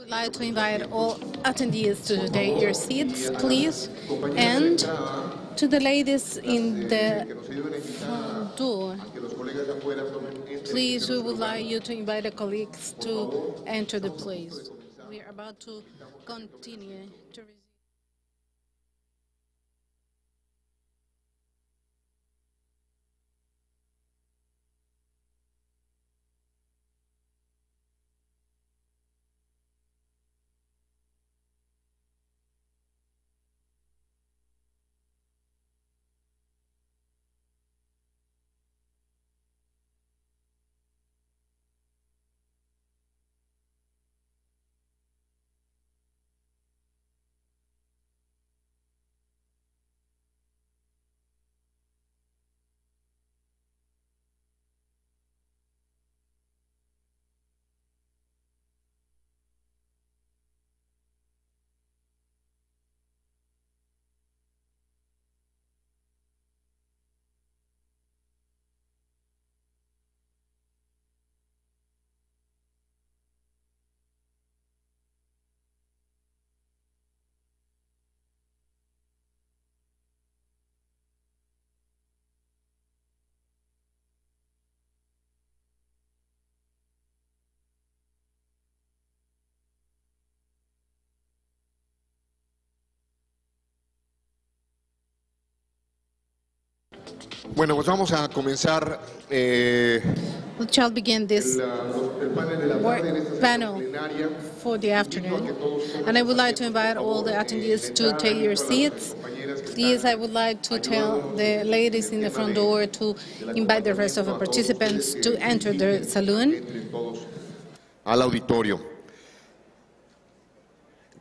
would like to invite all attendees to take your seats, please, and to the ladies in the front door. Please, we would like you to invite the colleagues to enter the place. We are about to continue to resume. Bueno, pues vamos a comenzar. We shall begin this panel for the afternoon. And I would like to invite all the attendees to take your seats. Please, I would like to tell the ladies in the front door to invite the rest of the participants to enter the saloon. Al auditorio.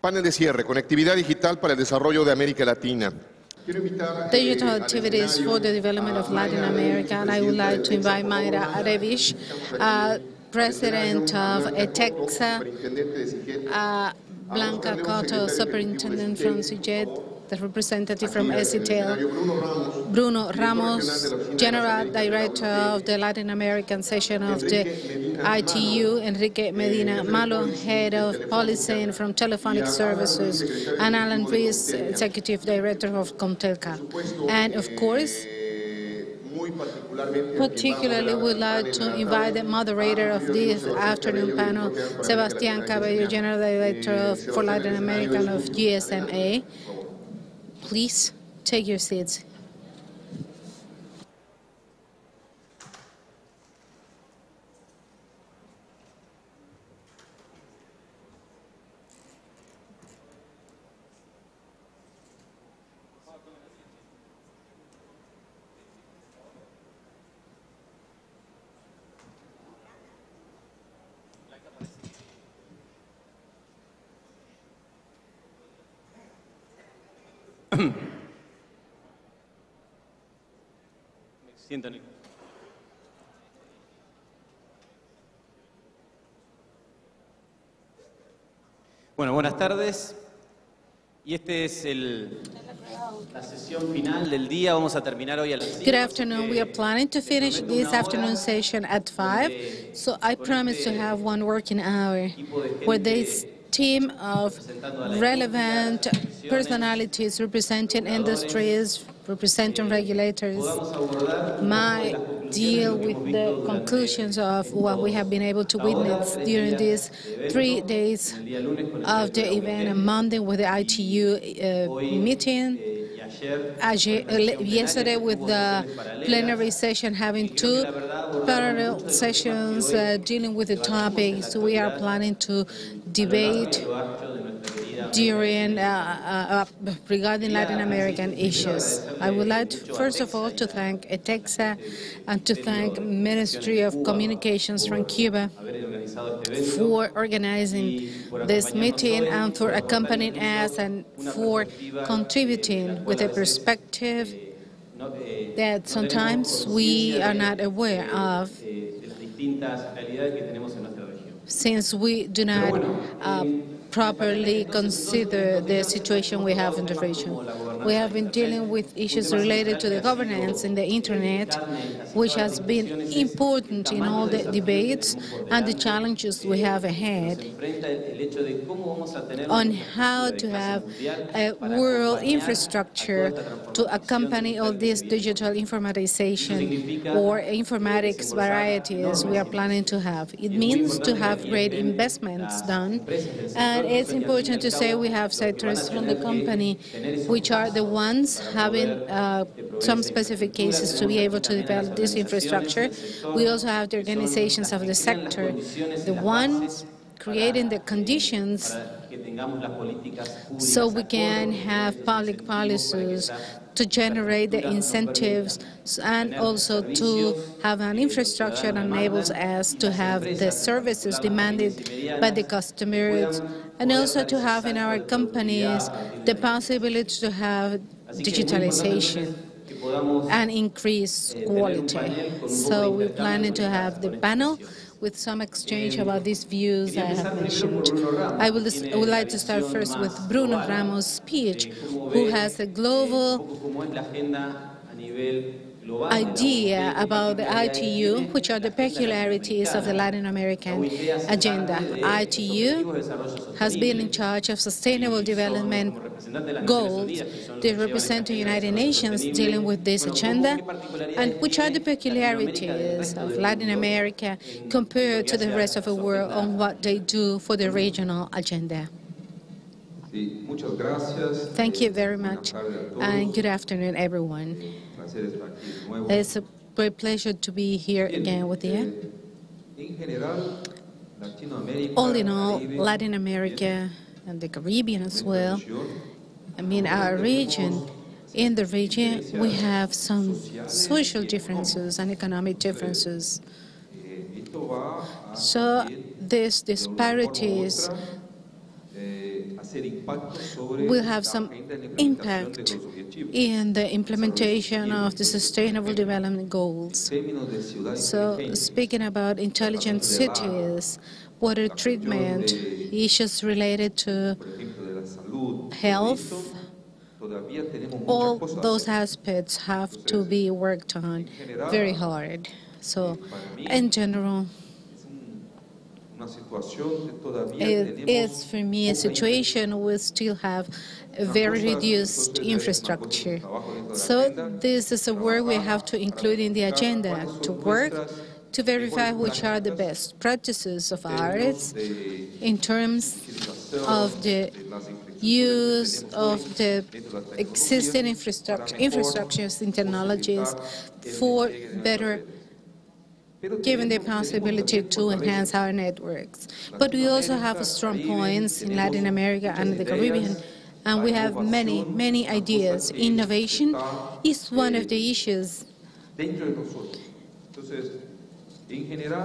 Panel de cierre, conectividad digital para el desarrollo de América Latina. Digital activities for the development of Latin America, and I would like to invite Mayra Arevish, President of ETEXA, Blanca Cotto, Superintendent from CIGET, the representative from ECITEL, Bruno Ramos, General Director of the Latin American section of the ITU, Enrique Medina Malo, Head of Policy from Telephonic Services, and Alan Rees, Executive Director of Comtelca. And of course, particularly would like to invite the moderator of this afternoon panel, Sebastián Cabello, General Director for Latin America of GSMA. Please take your seats. Bueno, buenas tardes. Y este es la sesión final del día. Vamos a terminar hoy a las 5. Good afternoon. We are planning to finish this afternoon session at 5. So I promise to have one working hour where this team of relevant personalities representing industries, representing regulators, might deal with the conclusions of what we have been able to witness during these 3 days of the event. On Monday with the ITU meeting, yesterday with the plenary session having 2 parallel sessions dealing with the topics we are planning to debate during regarding Latin American issues. I would like, first of all, to thank ETEXA and to thank Ministry of Communications from Cuba for organizing this meeting and for accompanying us and for contributing with a perspective that sometimes we are not aware of, since we do not properly consider the situation we have in the region. We have been dealing with issues related to the governance in the Internet, which has been important in all the debates and the challenges we have ahead on how to have a world infrastructure to accompany all this digital informatization or informatics varieties we are planning to have. It means to have great investments done, and it's important to say we have sectors from the company which are the ones having some specific cases to be able to develop this infrastructure. We also have the organizations of the sector, the ones creating the conditions so we can have public policies to generate the incentives and also to have an infrastructure that enables us to have the services demanded by the customers, and also to have in our companies the possibility to have digitalization and increase quality. So we're planning to have the panel with some exchange about these views I have mentioned. I would like to start first with Bruno Ramos' speech, who has a global idea about the ITU, which are the peculiarities of the Latin American agenda. ITU has been in charge of sustainable development goals. They represent the United Nations dealing with this agenda, and which are the peculiarities of Latin America compared to the rest of the world on what they do for the regional agenda. Thank you very much, and good afternoon, everyone. It's a great pleasure to be here again with you. All in all, Latin America and the Caribbean as well, I mean our region, in the region we have some social differences and economic differences. So these disparities will have some impact in the implementation of the Sustainable Development Goals. So speaking about intelligent cities, water treatment, issues related to health, all those aspects have to be worked on very hard. So in general, it is, for me, a situation we still have a very reduced infrastructure. So this is a work we have to include in the agenda, to work to verify which are the best practices of ours in terms of the use of the existing infrastructures and technologies for better given the possibility to enhance our networks. But we also have strong points in Latin America and the Caribbean, and we have many, many ideas. Innovation is one of the issues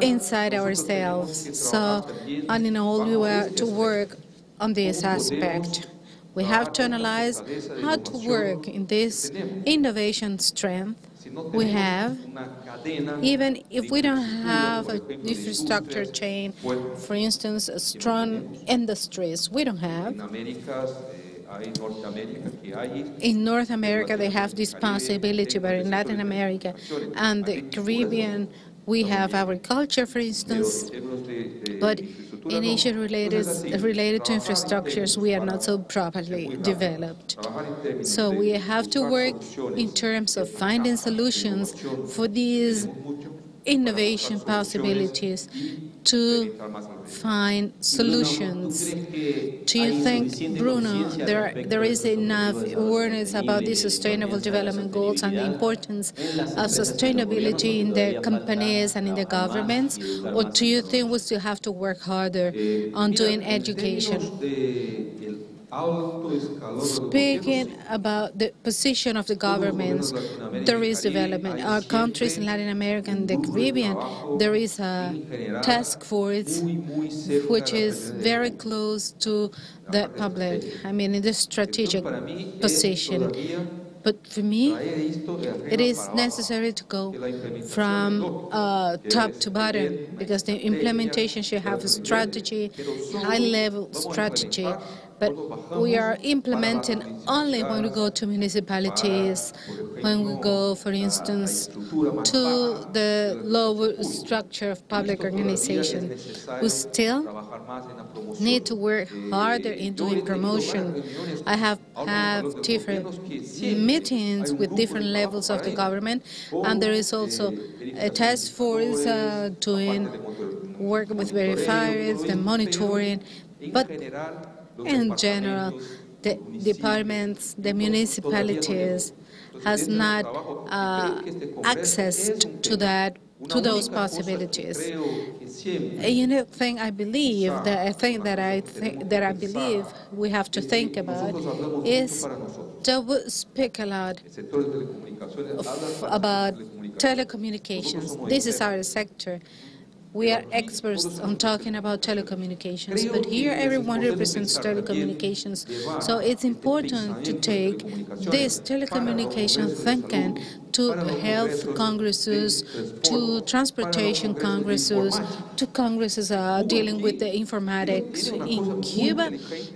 inside ourselves. So, all in all, we were to work on this aspect. We have to analyze how to work in this innovation strength we have, even if we don't have an infrastructure chain, for instance, strong industries we don't have. In North America, they have this possibility, but in Latin America and the Caribbean, we have agriculture, for instance, but in issues related to infrastructures, we are not so properly developed. So we have to work in terms of finding solutions for these innovation possibilities to find solutions. Do you think, Bruno, there is enough awareness about these sustainable development goals and the importance of sustainability in the companies and in the governments? Or do you think we still have to work harder on doing education? Speaking about the position of the governments, there is development. Our countries in Latin America and the Caribbean, there is a task force which is very close to the public, I mean, in the strategic position. But for me, it is necessary to go from top to bottom, because the implementation should have a strategy, high-level strategy. But we are implementing only when we go to municipalities, when we go, for instance, to the lower structure of public organization. We still need to work harder in doing promotion. I have had different meetings with different levels of the government, and there is also a task force doing work with verifiers, the monitoring, but in general, the departments, the municipalities has not access to those possibilities. Thing I believe that I believe we have to think about is that we speak a lot about telecommunications. This is our sector. We are experts on talking about telecommunications, but here everyone represents telecommunications. So it's important to take this telecommunication thinking to health congresses, to transportation congresses, to congresses dealing with the informatics. In Cuba,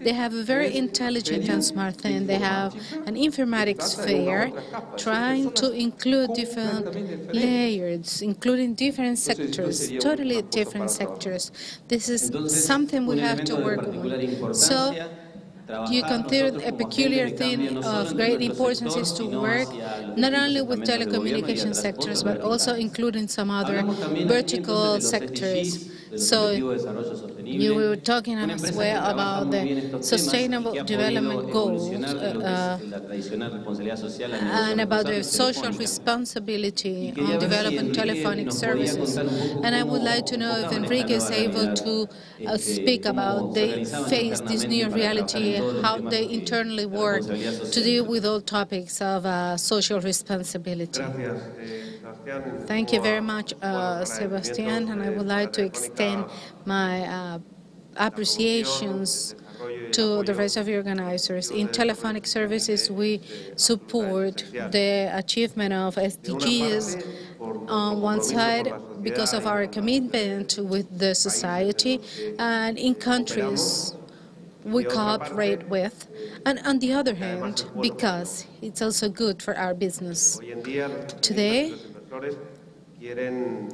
they have a very intelligent and smart thing. They have an informatics fair trying to include different layers, including different sectors, totally different sectors. This is something we have to work on. So you consider a peculiar thing of great importance is to work not only with telecommunication sectors, but also including some other vertical sectors. So you were talking as well about the sustainable development goals and about the social responsibility on developing telephonic services. And I would like to know if Enrique is able to speak about they face this new reality, how they internally work to deal with all topics of social responsibility. Thank you very much, Sebastián, and I would like to extend my appreciations to the rest of the organizers. In telephonic services, we support the achievement of SDGs on one side because of our commitment with the society, and in countries we cooperate with, and on the other hand, because it's also good for our business. Today,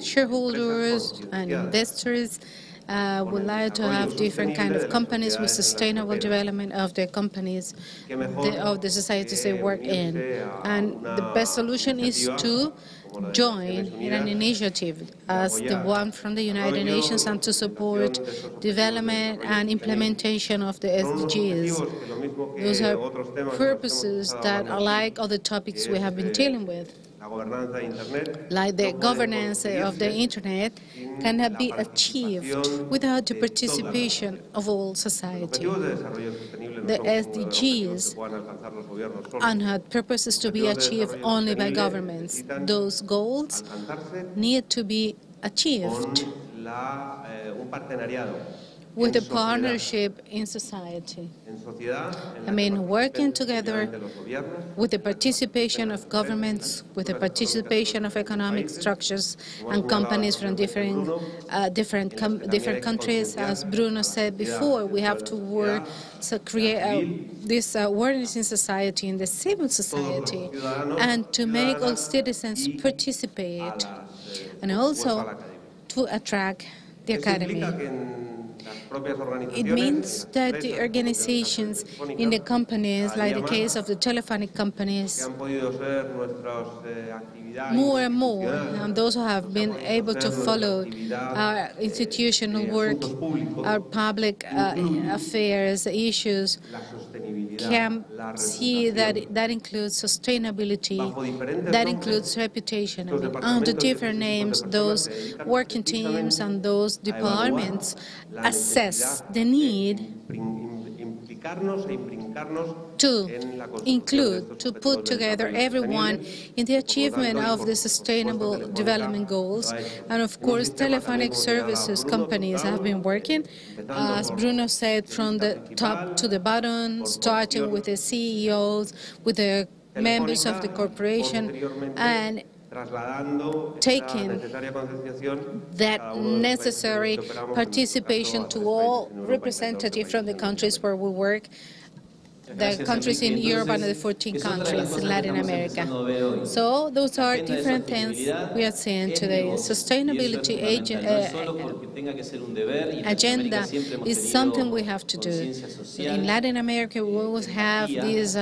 shareholders and investors would like to have different kind of companies with sustainable development of the companies, of the societies they work in. And the best solution is to join in an initiative as the one from the United Nations and to support development and implementation of the SDGs. Those are purposes that are like other topics we have been dealing with. Like the governance of the Internet cannot be achieved without the participation of all society. The SDGs are not purposes to be achieved only by governments. Those goals need to be achieved with a partnership in society. I mean, working together with the participation of governments, with the participation of economic structures and companies from different countries. As Bruno said before, we have to work to create this awareness in society, in the civil society, and to make all citizens participate, and also to attract the academy. It means that the organizations in the companies, like the case of the telephonic companies, more and more, and those who have been able to follow our institutional work, our public affairs issues, can see that that includes sustainability, that includes reputation. I mean, under different names, those working teams and those departments assess the need to include, to put together everyone in the achievement of the sustainable development goals. And of course, telephonic services companies have been working, as Bruno said, from the top to the bottom, starting with the CEOs, with the members of the corporation and taking that necessary participation to all representatives from the countries where we work, the countries in Europe and the 14 countries in Latin America. So those are different things we are seeing today. Sustainability agenda is something we have to do. In Latin America, we always have this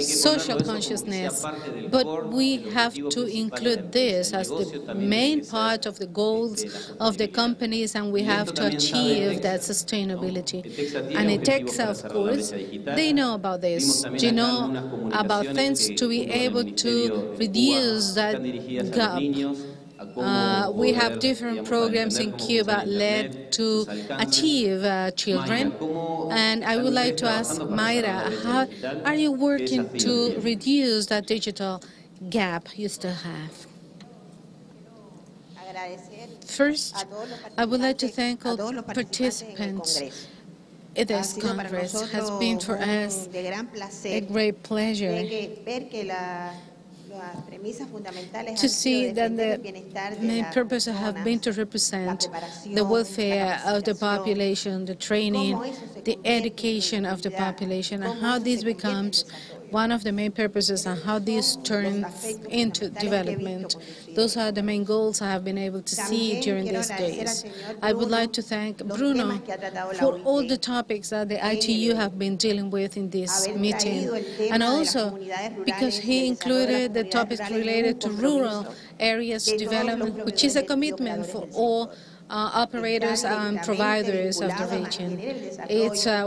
social consciousness, but we have to include this as the main part of the goals of the companies, and we have to achieve that sustainability. And it takes, of course, they know about this. They know about things to be able to reduce that gap. We have different programs in Cuba led to achieve children. And I would like to ask Mayra, how are you working to reduce that digital gap you still have? First, I would like to thank all participants in this Congress. It has been for us a great pleasure to see that the main purpose have been to represent the welfare of the population, the training, the education of the population, and how this becomes one of the main purposes and how this turns into development. Those are the main goals I have been able to see during these days. I would like to thank Bruno for all the topics that the ITU have been dealing with in this meeting, and also because he included the topics related to rural areas development, which is a commitment for all operators and providers of the region.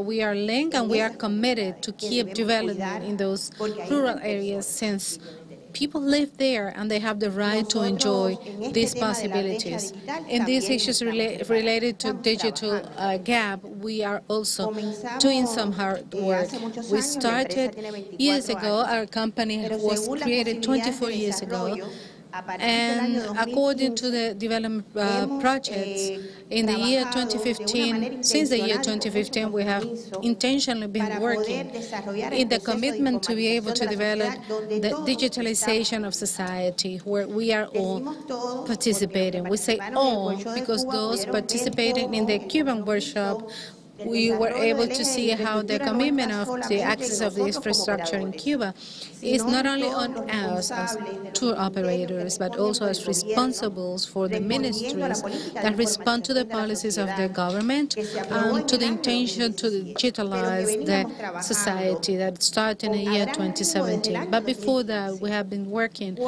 We are linked and we are committed to keep development in those rural areas, since people live there and they have the right to enjoy these possibilities. In these issues related to digital gap, we are also doing some hard work. We started years ago. Our company was created 24 years ago. And according to the development projects, in the year 2015, since the year 2015, we have intentionally been working in the commitment to be able to develop the digitalization of society, where we are all participating. We say all because those participating in the Cuban workshop, we were able to see how the commitment of the access of the infrastructure in Cuba is not only on us as tour operators, but also as responsibles for the ministries that respond to the policies of the government and to the intention to digitalize the society that started in the year 2017. But before that, we have been working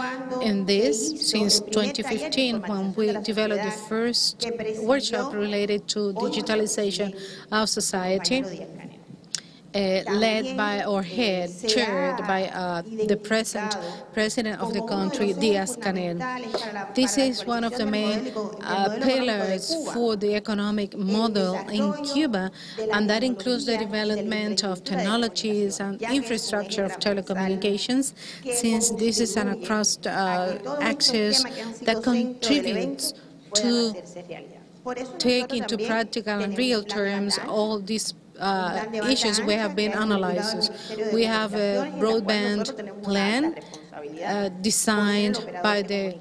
in this since 2015, when we developed the first workshop related to digitalization of society, led by or chaired by the present president of the country, Díaz-Canel. This is one of the main pillars for the economic model in Cuba, and that includes the development of technologies and infrastructure of telecommunications, since this is an across access that contributes to take into practical and real terms all these issues we have been analyzing. We have a broadband plan designed by the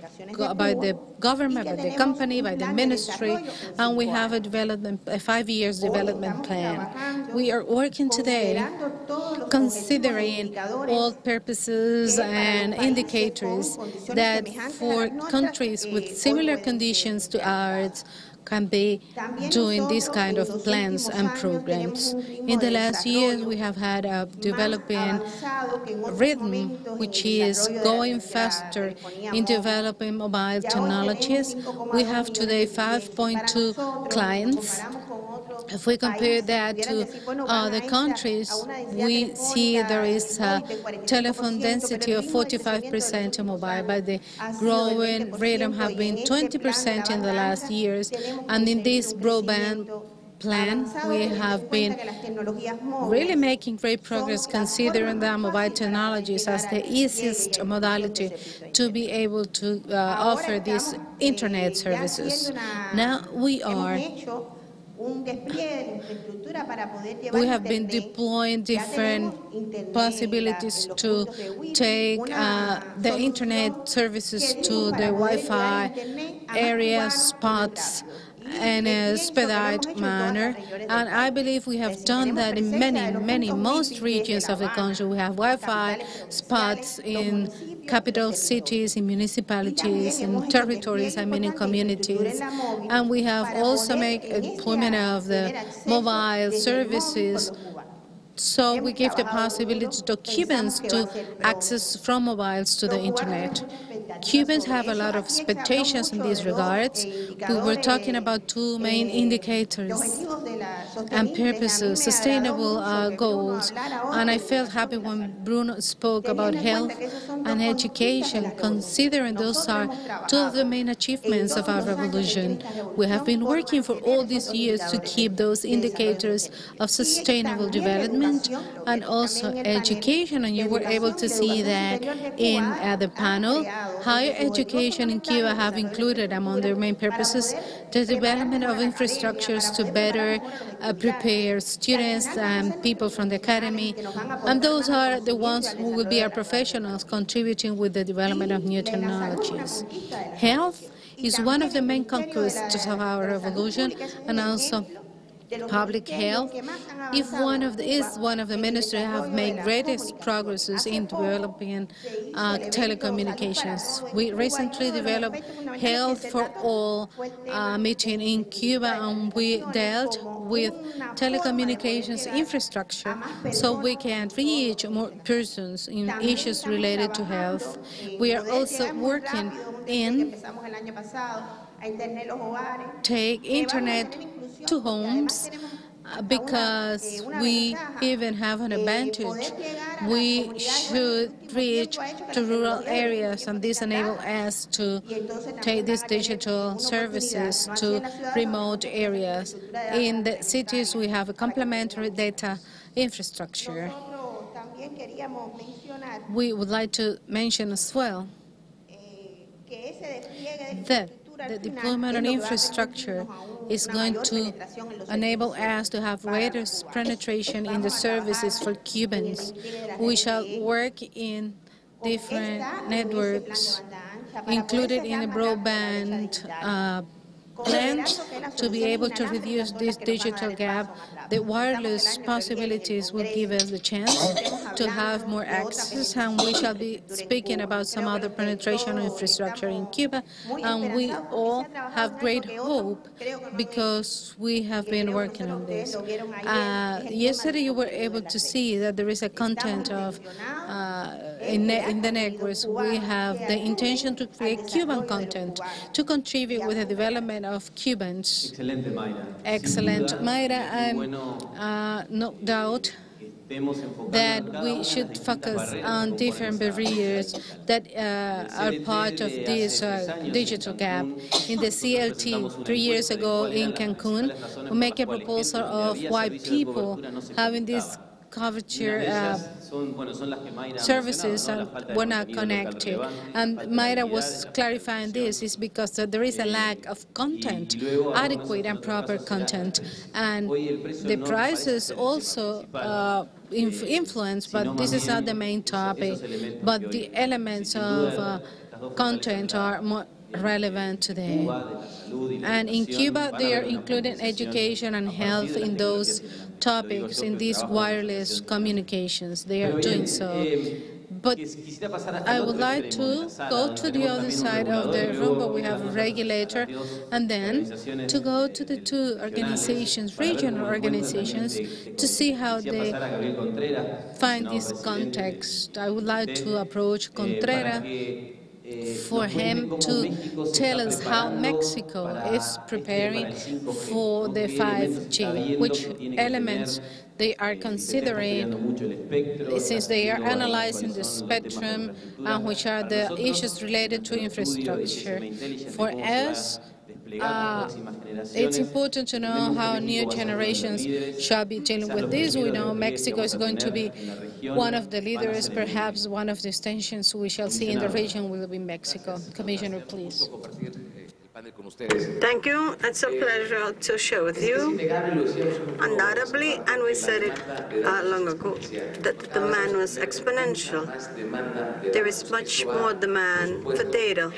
government, by the company, by the ministry, and we have a 5-year development plan. We are working today considering all purposes and indicators that for countries with similar conditions to ours can be doing these kind of plans and programs. In the last years, we have had a developing rhythm, which is going faster in developing mobile technologies. We have today 5.2 clients. If we compare that to other countries, we see there is a telephone density of 45% in mobile, but the growing rhythm have been 20% in the last years. And in this broadband plan, we have been really making great progress, considering the mobile technologies as the easiest modality to be able to offer these internet services. Now we are We have been deploying different possibilities to take the internet services to the Wi-Fi area spots in a expedited manner, and I believe we have done that in most regions of the country. We have Wi-Fi spots in capital cities, in municipalities, in territories, in communities, and we have also made a deployment of the mobile services. So we give the possibility to Cubans to access from mobiles to the internet. Cubans have a lot of expectations in these regards. We were talking about two main indicators and purposes, sustainable goals. And I felt happy when Bruno spoke about health and education, considering those are two of the main achievements of our revolution. We have been working for all these years to keep those indicators of sustainable development and also education, and you were able to see that in the panel. Higher education in Cuba have included among their main purposes the development of infrastructures to better prepare students and people from the academy, and those are the ones who will be our professionals contributing with the development of new technologies. Health is one of the main conquests of our revolution, and also public health is one of the ministries have made greatest progresses in developing telecommunications. We recently developed Health for All meeting in Cuba, and we dealt with telecommunications infrastructure so we can reach more persons in issues related to health. We are also working in take internet to homes because we even have an advantage. We should reach to rural areas, and this enables us to take these digital services to remote areas. In the cities, we have a complementary data infrastructure. We would like to mention as well that the deployment of infrastructure is going to enable us to have greater penetration in the services for Cubans. We shall work in different networks, included in the broadband plans, to be able to reduce this digital gap. The wireless possibilities will give us the chance to have more access, and we shall be speaking about some other penetration infrastructure in Cuba, and we all have great hope because we have been working on this. Yesterday you were able to see that there is a content of in the networks. We have the intention to create Cuban content to contribute with the development of Cubans. Excellent, Mayra, and no doubt that we should focus on different barriers that are part of this digital gap. In the CLT 3 years ago in Cancun, we make a proposal of white people having this coverture services were not connected. And Mayra was clarifying this is because there is a lack of content, adequate and proper content. And the prices also influence, but this is not the main topic. But the elements of content are more relevant today. And in Cuba, they are including education and health in those topics, in these wireless communications. They are doing so. But I would like to go to the other side of the room, but we have a regulator, and then to go to the two organizations, regional organizations, to see how they find this context. I would like to approach Contreras for him to tell us how Mexico is preparing for the 5G, which elements they are considering, since they are analyzing the spectrum, and which are the issues related to infrastructure. For us, it's important to know how new generations shall be dealing with this. We know Mexico is going to be one of the leaders, perhaps one of the extensions we shall see in the region will be Mexico. Commissioner, please. Thank you. It's a pleasure to share with you. Undoubtedly, and we said it long ago, that the demand was exponential. There is much more demand for data.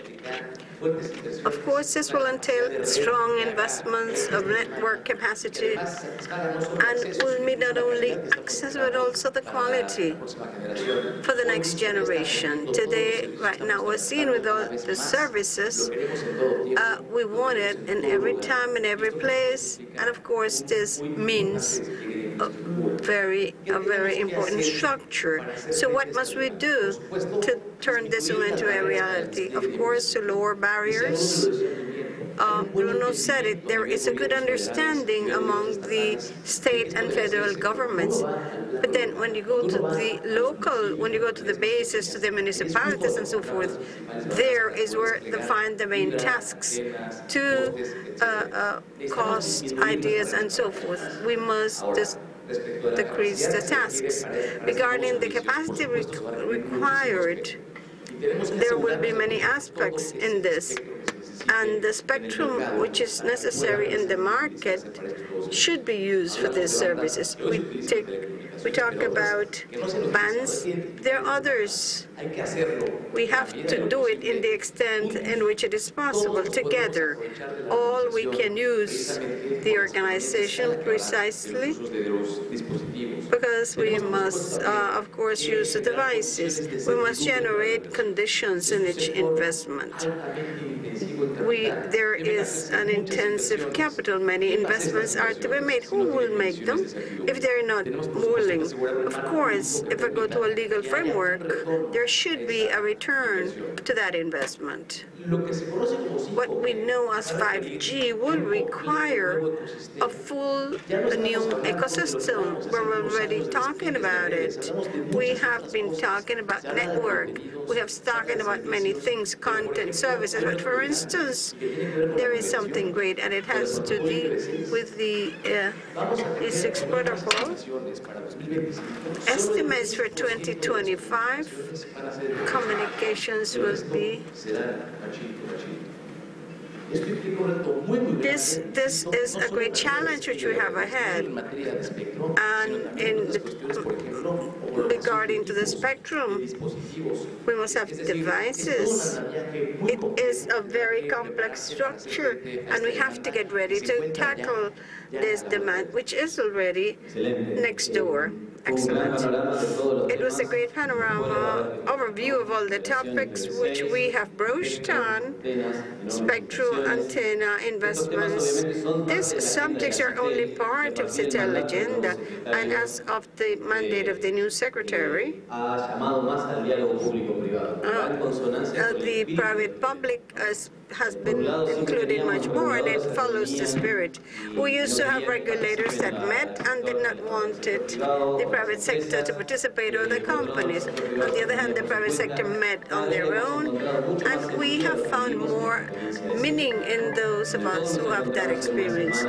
Of course, this will entail strong investments of network capacity and will mean not only access but also the quality for the next generation. Today, right now, we're seeing with all the services, we want it in every time, in every place, and of course, this means a very important structure. So what must we do to turn this into a reality? Of course, to lower barriers. Bruno said it, there is a good understanding among the state and federal governments. But then when you go to the local, when you go to the bases, to the municipalities and so forth, there is where they find the main tasks to cost ideas and so forth. We must decrease the tasks. Regarding the capacity required, there will be many aspects in this. And the spectrum which is necessary in the market should be used for these services. We talk about bands. There are others. We have to do it in the extent in which it is possible together. All we can use the organization precisely because we must, of course, use the devices. We must generate conditions in each investment. There is an intensive capital. Many investments are to be made. Who will make them if they're not willing? Of course, if I go to a legal framework, there should be a return to that investment. What we know as 5G will require a full new ecosystem. We're already talking about it. We have been talking about network. We have talking about many things, content, services. But for instance, there is something great, and it has to do with the E6 protocol. Estimates for 2025, communications will be. This is a great challenge which we have ahead. And regarding to the spectrum, we must have devices. It is a very complex structure, and we have to get ready to tackle this demand, which is already next door. Excellent. It was a great panorama overview of all the topics which we have broached on, spectral antenna investments. These subjects are only part of CETEL agenda, and as of the mandate of the new secretary, the private-public has been included much more, and it follows the spirit. We used to have regulators that met and did not want the private sector to participate, or the companies. On the other hand, the private sector met on their own, and we have found more meaning in those of us who have that experience.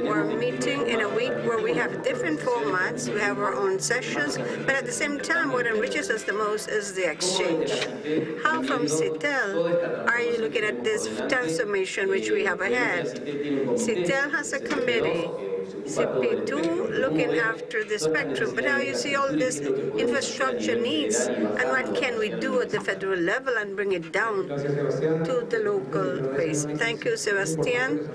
We're meeting in a week where we have different formats. We have our own sessions, but at the same time, what enriches us the most is the exchange. How from CETEL are you looking at this transformation which we have ahead? CETEL has a committee, CP2, looking after the spectrum, but how you see all this infrastructure needs, and what can we do at the federal level and bring it down to the local base. Thank you, Sebastian.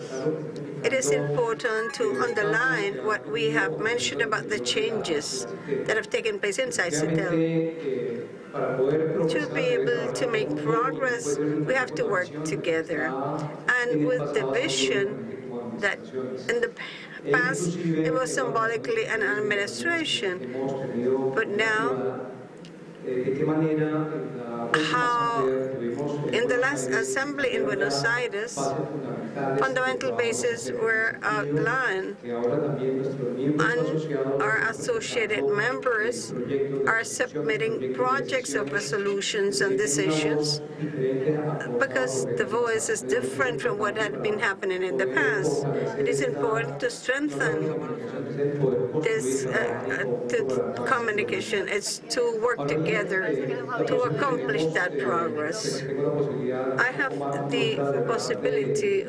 It is important to underline what we have mentioned about the changes that have taken place inside CETEL. To be able to make progress, we have to work together. And with the vision that in the past, it was symbolically an administration, but now, how in the last assembly in Buenos Aires, fundamental bases were outlined, and our associated members are submitting projects of resolutions and decisions because the voice is different from what had been happening in the past. It is important to strengthen this communication. It's to work together to accomplish that progress. I have the possibility,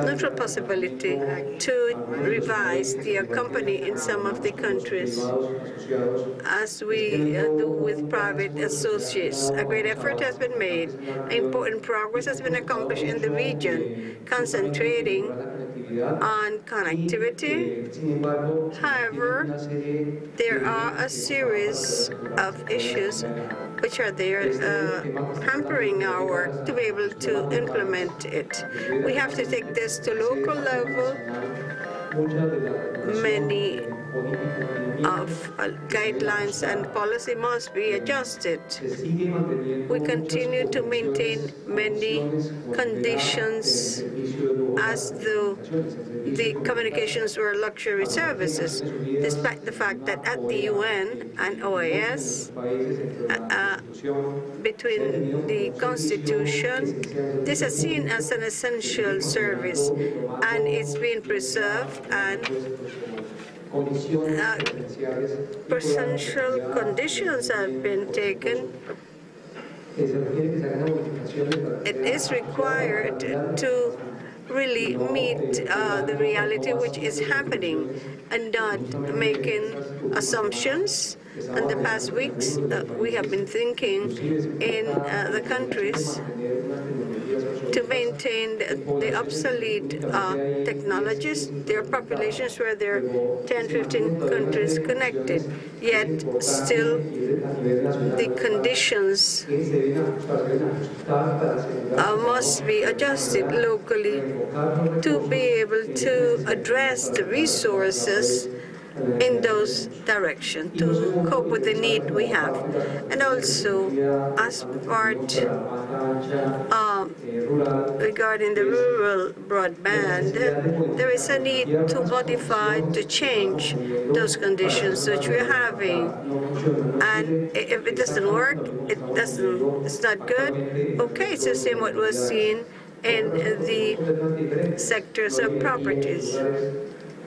neutral possibility, to revise the company in some of the countries, as we do with private associates. A great effort has been made. Important progress has been accomplished in the region, concentrating on connectivity. However, there are a series of issues which are there hampering our work to be able to implement it. We have to take this to local level. Many of guidelines and policy must be adjusted. We continue to maintain many conditions as though the communications were luxury services, despite the fact that at the UN and OAS, between the Constitution, this is seen as an essential service, and it's being preserved, and essential conditions have been taken. It is required to really meet the reality which is happening and not making assumptions. In the past weeks, we have been thinking in the countries to maintain the obsolete technologies. There are populations where there are 10, 15 countries connected, yet still the conditions must be adjusted locally to be able to address the resources in those directions to cope with the need we have. And also, as part regarding the rural broadband, there is a need to modify, to change those conditions which we're having. And if it doesn't work, it's not good, okay, it's the same what was seen in the sectors of properties.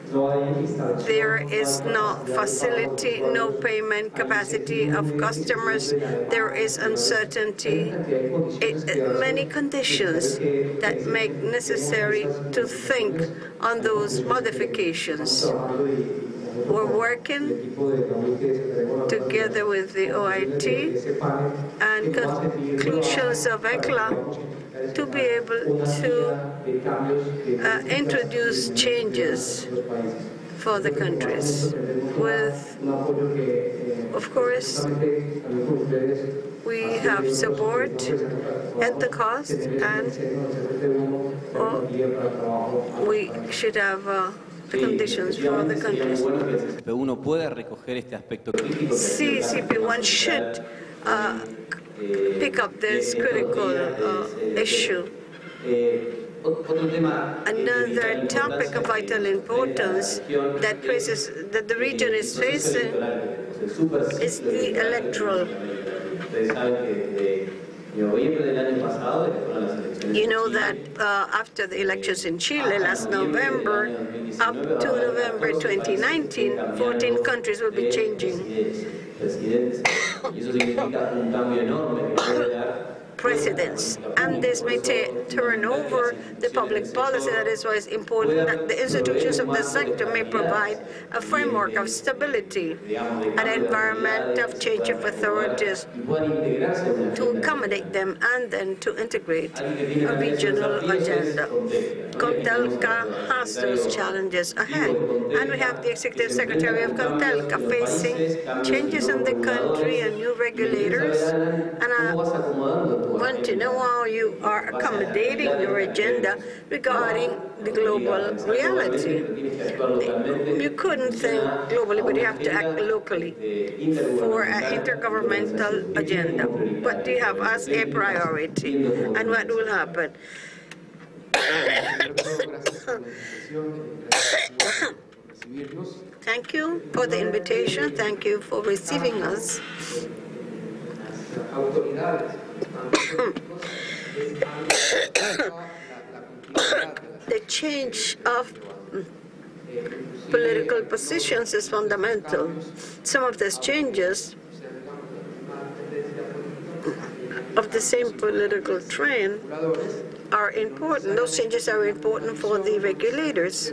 There is no facility, no payment capacity of customers. There is uncertainty. Many conditions that make necessary to think on those modifications. We're working together with the OIT and conclusions of ECLA to be able to introduce changes for the countries. With, of course, we have support at the cost, and we should have the conditions for the countries. Uno puede recoger este aspecto crítico. CCP1 should pick up this critical issue. Another topic of vital importance that the region is facing is the electoral. You know that after the elections in Chile last November, up to November 2019, 14 countries will be changing presidents, and this may turn over the public policy. That is why it's important that the institutions of the sector may provide a framework of stability, an environment of change of authorities to accommodate them, and then to integrate a regional agenda. CONTELCA has those challenges ahead, and we have the Executive Secretary of CONTELCA facing changes in the country and new regulators, and I want to know how you are accommodating your agenda regarding the global reality. You couldn't think globally, but you have to act locally for an intergovernmental agenda. What do you have as a priority, and what will happen? Thank you for the invitation. Thank you for receiving us. The change of political positions is fundamental. Some of these changes of the same political trend are important. Those changes are important for the regulators.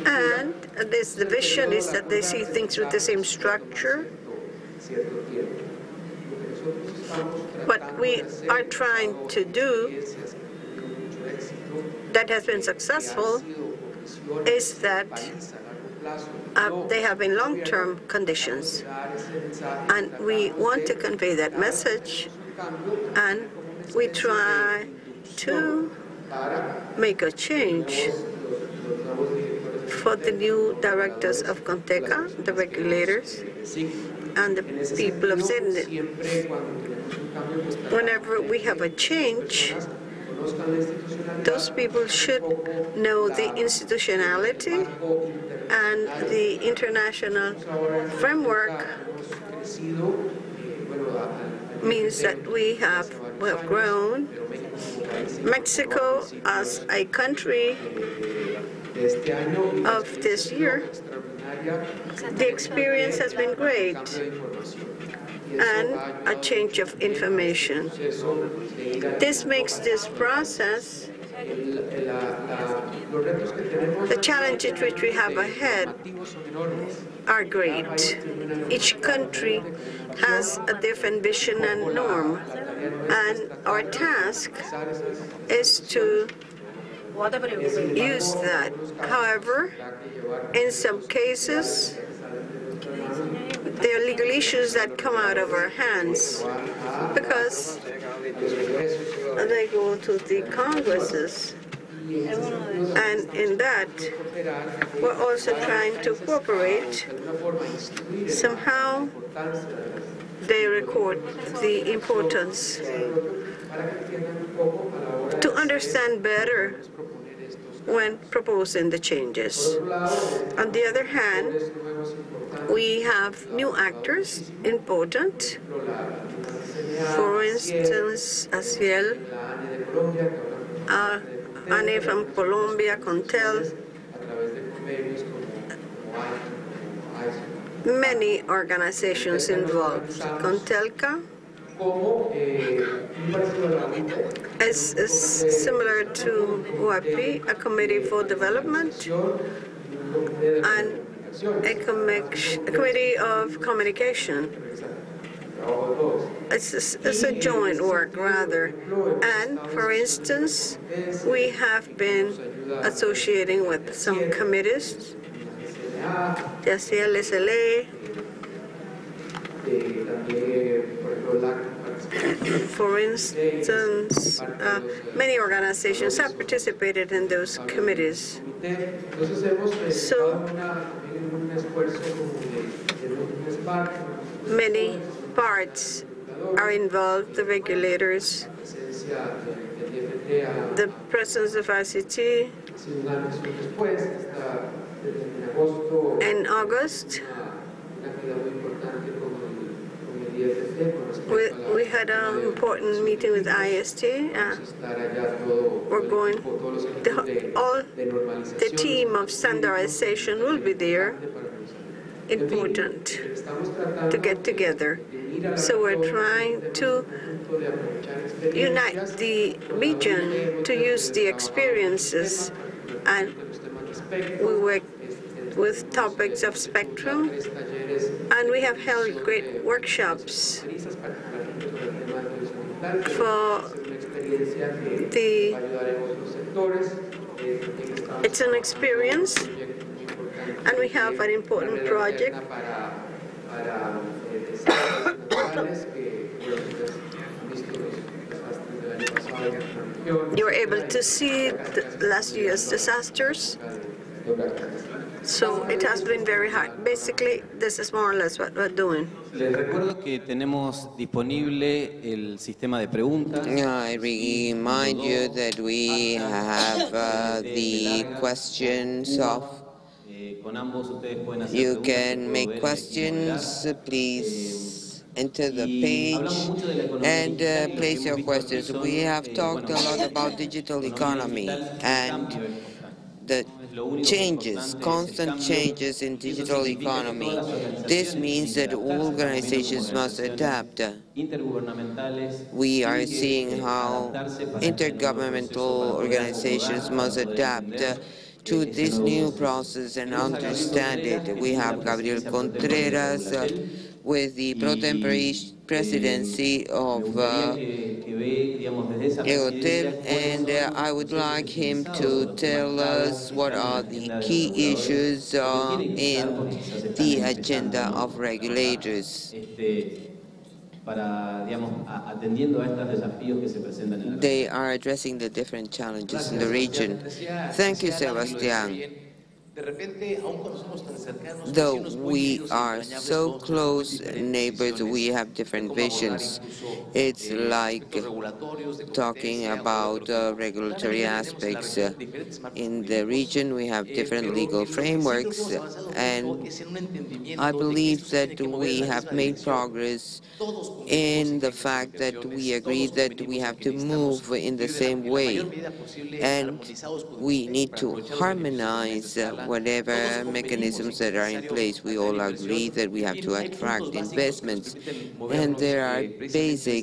And the vision is that they see things with the same structure. What we are trying to do that has been successful is that they have been long-term conditions. And we want to convey that message, and we try to make a change for the new directors of CONTECA, the regulators, and the people of Senate. Whenever we have a change, those people should know the institutionality and the international framework means that we have grown. Mexico as a country of this year, the experience has been great and a change of information. This makes this process, the challenges which we have ahead are great. Each country has a different vision and norm, and our task is to use that. However, in some cases, there are legal issues that come out of our hands because they go to the Congresses. And in that, we're also trying to cooperate. Somehow, they record the importance to understand better when proposing the changes. On the other hand, we have new actors, important. For instance, ACIEL, ANE from Colombia, CONTEL, many organizations involved. CONTELCA is similar to OIP, a committee for development, and a committee of communication. It's a joint work, rather. And, for instance, we have been associating with some committees, the CLT18, for instance, many organizations have participated in those committees. So many parts are involved, the regulators, the presence of ICT. In August, we had an important meeting with IST. We're going, the team of standardization will be there. Important to get together. So we're trying to unite the region to use the experiences, and we work with topics of spectrum, and we have held great workshops for it's an experience, and we have an important project you were able to see last year's disasters. So it has been very hard. Basically, this is more or less what we're doing. Les recuerdo que tenemos disponible el sistema de preguntas. I remind you that we have the questions of You can make questions, please enter the page and place your questions. We have talked a lot about digital economy and the changes, constant changes in digital economy. This means that all organizations must adapt. We are seeing how intergovernmental organizations must adapt to this new process and understand it. We have Gabriel Contreras with the pro tempore presidency of Hotel, and I would like him to tell us what are the key issues in the agenda of regulators. They are addressing the different challenges in the region. Thank you, Sebastian. Though we are so close neighbors, we have different visions. It's like talking about regulatory aspects. In the region, we have different legal frameworks, and I believe that we have made progress in the fact that we agree that we have to move in the same way, and we need to harmonize whatever mechanisms that are in place. We all agree that we have to attract investments, and there are basic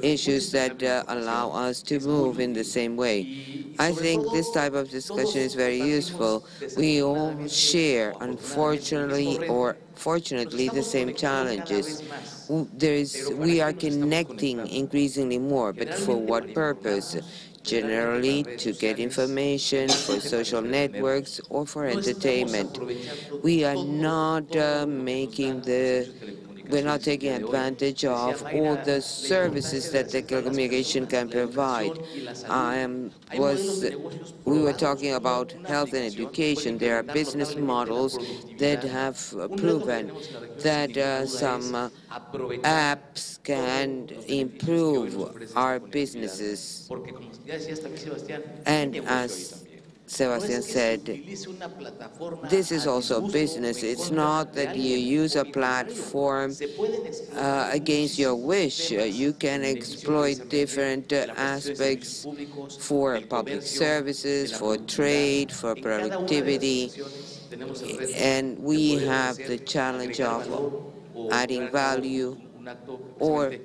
issues that allow us to move in the same way. I think this type of discussion is very useful. We all share, unfortunately or fortunately, the same challenges. We are connecting increasingly more, but for what purpose? Generally, to get information, for social networks, or for entertainment. We are not we're not taking advantage of all the services that the telecommunication can provide. We were talking about health and education. There are business models that have proven that some apps can improve our businesses. And as Sebastian said, this is also business. It's not that you use a platform against your wish. You can exploit different aspects for public services, for trade, for productivity, and we have the challenge of adding value or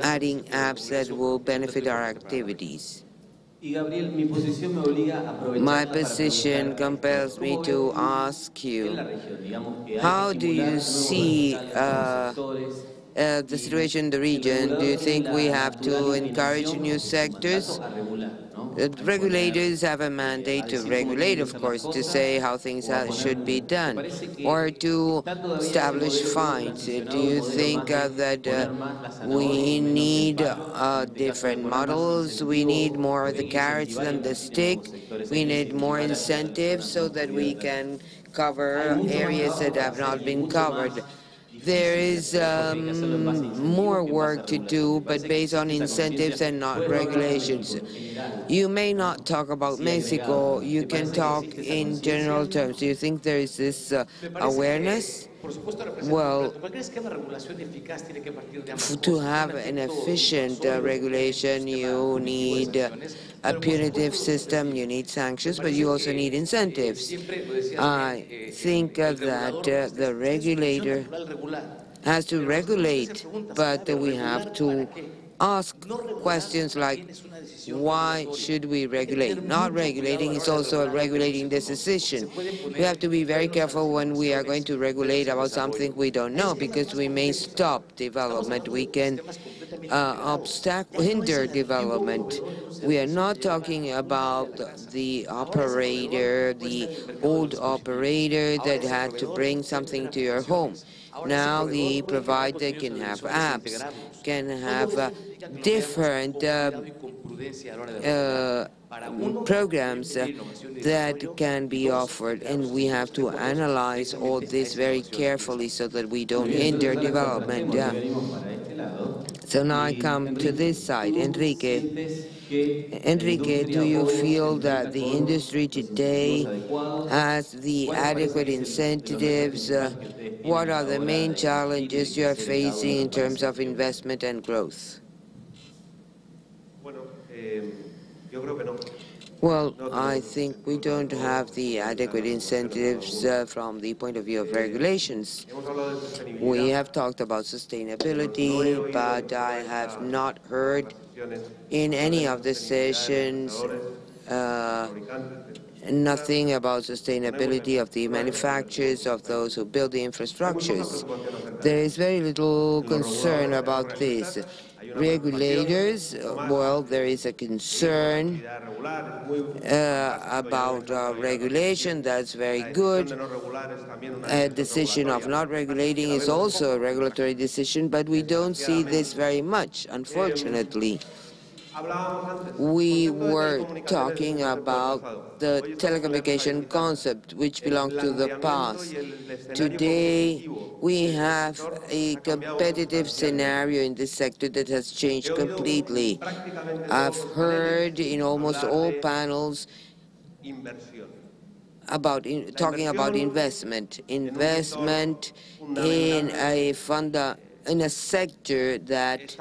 adding apps that will benefit our activities. My position compels me to ask you, how do you see the situation in the region? Do you think we have to encourage new sectors? Regulators have a mandate to regulate, of course, to say how things should be done, or to establish fines. Do you think that we need different models? We need more of the carrots than the stick? We need more incentives so that we can cover areas that have not been covered. There is more work to do, but based on incentives and not regulations. You may not talk about Mexico. You can talk in general terms. Do you think there is this awareness? Well, to have an efficient regulation, you need a punitive system, you need sanctions, but you also need incentives. I think that the regulator has to regulate, but we have to ask questions like, why should we regulate? Not regulating is also regulating the decision. We have to be very careful when we are going to regulate about something we don't know, because we may stop development. We can hinder development. We are not talking about the operator, the old operator that had to bring something to your home. Now the provider can have apps, can have different programs that can be offered, and we have to analyze all this very carefully so that we don't hinder development. So now I come to this side. Enrique, do you feel that the industry today has the adequate incentives? What are the main challenges you are facing in terms of investment and growth? Well, I think we don't have the adequate incentives from the point of view of regulations. We have talked about sustainability, but I have not heard in any of the sessions nothing about sustainability of the manufacturers, of those who build the infrastructures. There is very little concern about this. Regulators, well, there is a concern about regulation. That's very good. A decision of not regulating is also a regulatory decision, but we don't see this very much, unfortunately. We were talking about the telecommunication concept, which belonged to the past. Today, we have a competitive scenario in this sector that has changed completely. I've heard in almost all panels about talking about investment in a sector that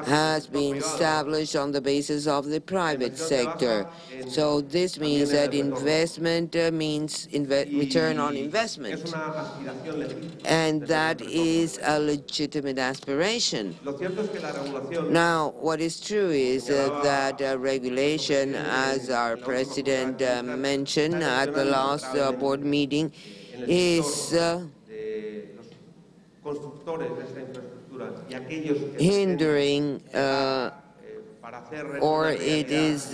has been established on the basis of the private sector. So this means that investment means return on investment, and that is a legitimate aspiration. Now, what is true is that regulation, as our president mentioned at the last board meeting, is hindering or it is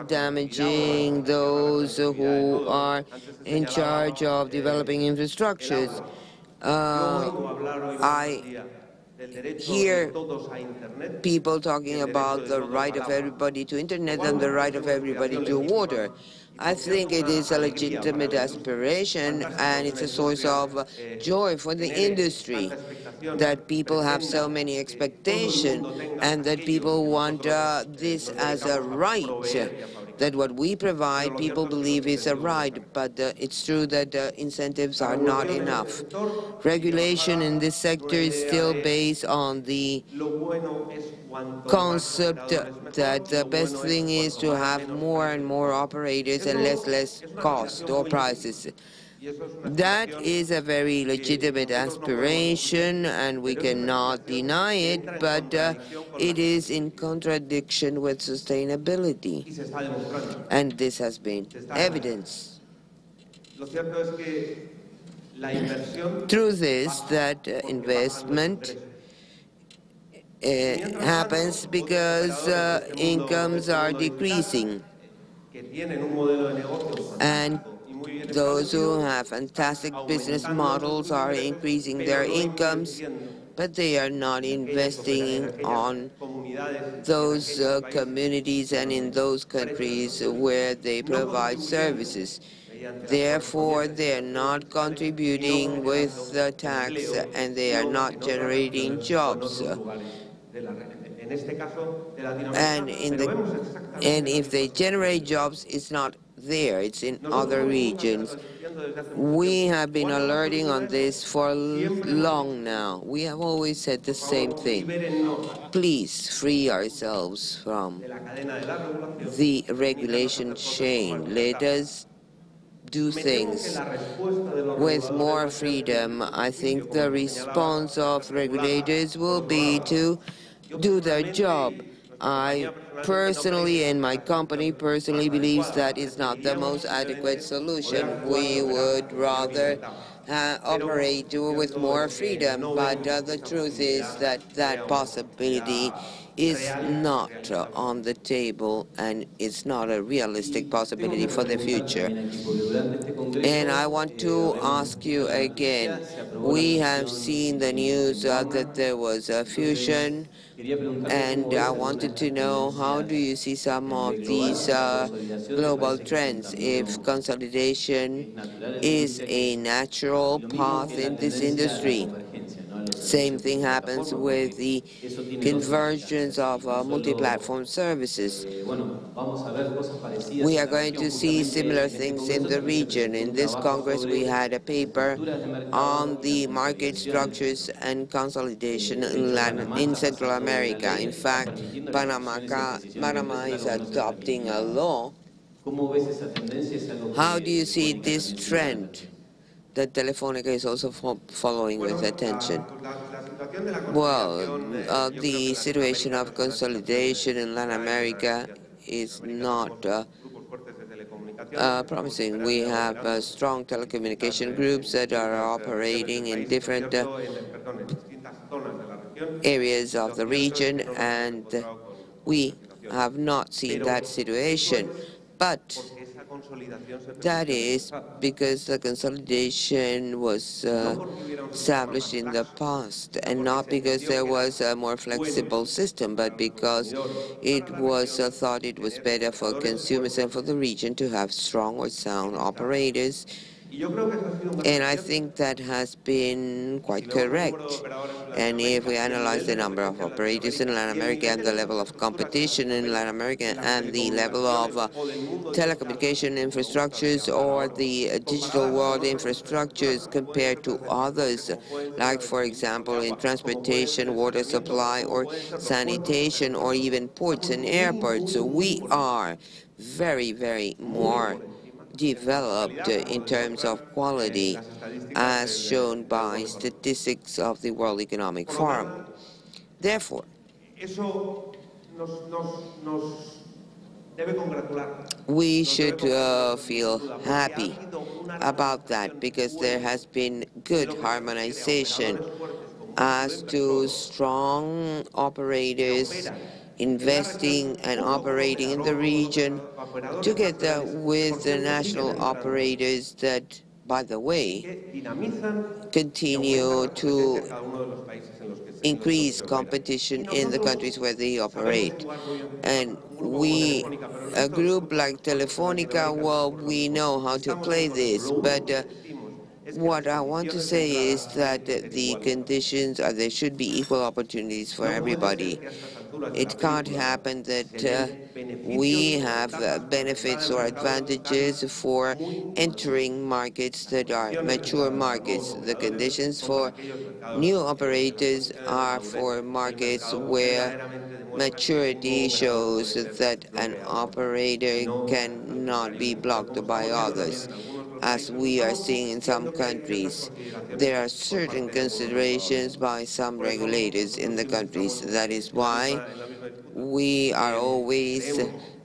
damaging those who are in charge of developing infrastructures. I hear people talking about the right of everybody to internet and the right of everybody to water. I think it is a legitimate aspiration, and it's a source of joy for the industry that people have so many expectations and that people want this as a right, that what we provide people believe is a right, but it's true that incentives are not enough. Regulation in this sector is still based on the concept that the best thing is to have more and more operators and less cost or prices. That is a very legitimate aspiration, and we cannot deny it, but it is in contradiction with sustainability, and this has been evidenced. Truth is that investment happens because incomes are decreasing, and those who have fantastic business models are increasing their incomes, but they are not investing on those communities and in those countries where they provide services. Therefore, they are not contributing with the tax, and they are not generating jobs. And if they generate jobs, it's not there, it's in other regions. We have been alerting on this for long now. We have always said the same thing. Please free ourselves from the regulation chain. Let us do things with more freedom. I think the response of regulators will be to do their job. I personally, and my company personally, believes that is not the most adequate solution. We would rather operate with more freedom, but the truth is that that possibility is not on the table, and it's not a realistic possibility for the future. And I want to ask you again, we have seen the news that there was a fusion, and I wanted to know, how do you see some of these global trends? If consolidation is a natural path in this industry, Same thing happens with the convergence of multi-platform services. We are going to see similar things in the region. In this Congress, we had a paper on the market structures and consolidation in Central America. In fact, Panama is adopting a law. How do you see this trend that Telefónica is also following with attention? Well, the situation of consolidation in Latin America is not promising. We have strong telecommunication groups that are operating in different areas of the region, and we have not seen that situation. But that is because the consolidation was established in the past, and not because there was a more flexible system, but because it was thought it was better for consumers and for the region to have strong or sound operators. And I think that has been quite correct. And if we analyze the number of operators in Latin America and the level of competition in Latin America and the level of telecommunication infrastructures or the digital world infrastructures compared to others, like, for example, in transportation, water supply, or sanitation, or even ports and airports, so we are very, very more developed in terms of quality, as shown by statistics of the World Economic Forum. Therefore, we should feel happy about that, because there has been good harmonization as to strong operators investing and operating in the region, together with the national operators that, by the way, continue to increase competition in the countries where they operate. And we, a group like Telefónica, well, we know how to play this, but what I want to say is that the conditions are there should be equal opportunities for everybody. It can't happen that we have benefits or advantages for entering markets that are mature markets. The conditions for new operators are for markets where maturity shows that an operator cannot be blocked by others, as we are seeing in some countries. There are certain considerations by some regulators in the countries. That is why we are always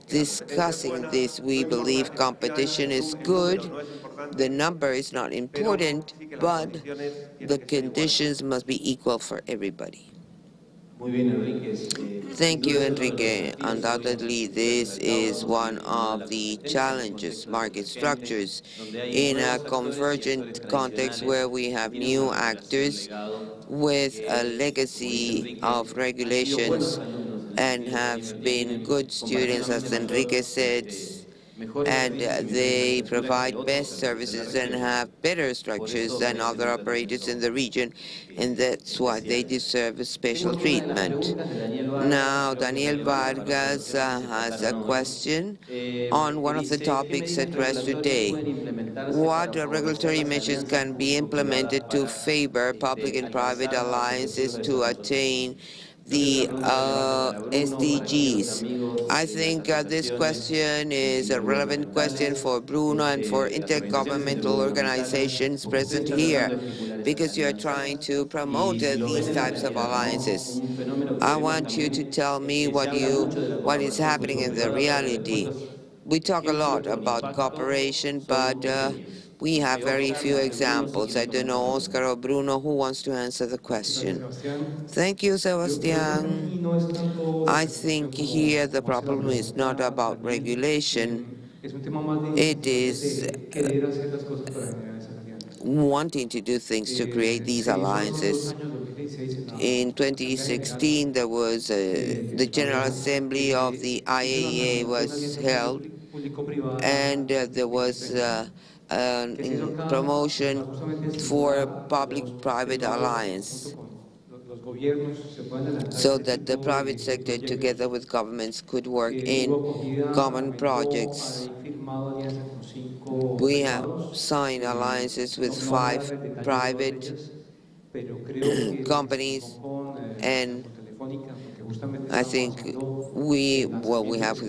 discussing this. We believe competition is good. The number is not important, but the conditions must be equal for everybody. Thank you, Enrique. Undoubtedly, this is one of the challenges, market structures, in a convergent context where we have new actors with a legacy of regulations and have been good students, as Enrique said, and they provide best services and have better structures than other operators in the region, and that's why they deserve a special treatment. Now, Daniel Vargas has a question on one of the topics addressed today. What regulatory measures can be implemented to favor public and private alliances to attain the SDGs? I think this question is a relevant question for Bruno and for intergovernmental organizations present here, because you are trying to promote these types of alliances. I want you to tell me what is happening in the reality. We talk a lot about cooperation, but we have very few examples. I don't know, Oscar or Bruno, who wants to answer the question? Thank you, Sebastian. I think here the problem is not about regulation. It is wanting to do things to create these alliances. In 2016, there was the General Assembly of the IAEA was held, and there was promotion for public-private alliance. so that the private sector together with governments could work in common projects. We have signed alliances with 5 private companies, and I think we have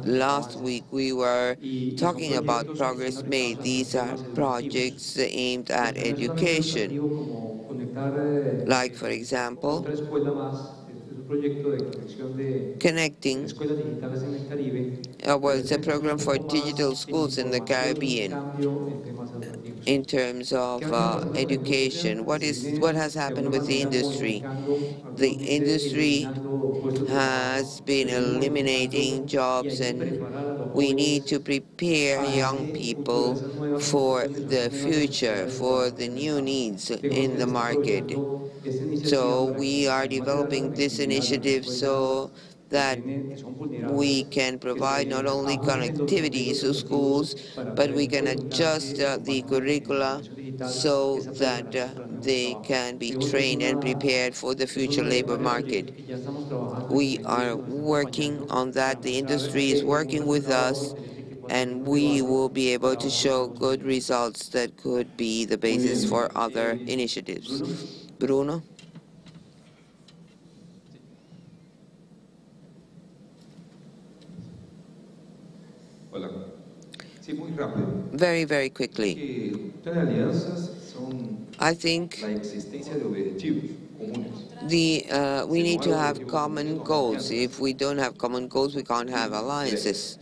last week we were talking about progress made. These are projects aimed at education, like for example connecting it's a program for digital schools in the Caribbean in terms of education. What has happened with the industry? The industry has been eliminating jobs, and we need to prepare young people for the future, for the new needs in the market. So we are developing this initiative so that we can provide not only connectivity to schools, but we can adjust the curricula so that they can be trained and prepared for the future labor market. We are working on that. The industry is working with us, and we will be able to show good results that could be the basis for other initiatives. Bruno? Very, very quickly. I think we need to have common goals. If we don't have common goals, we can't have alliances.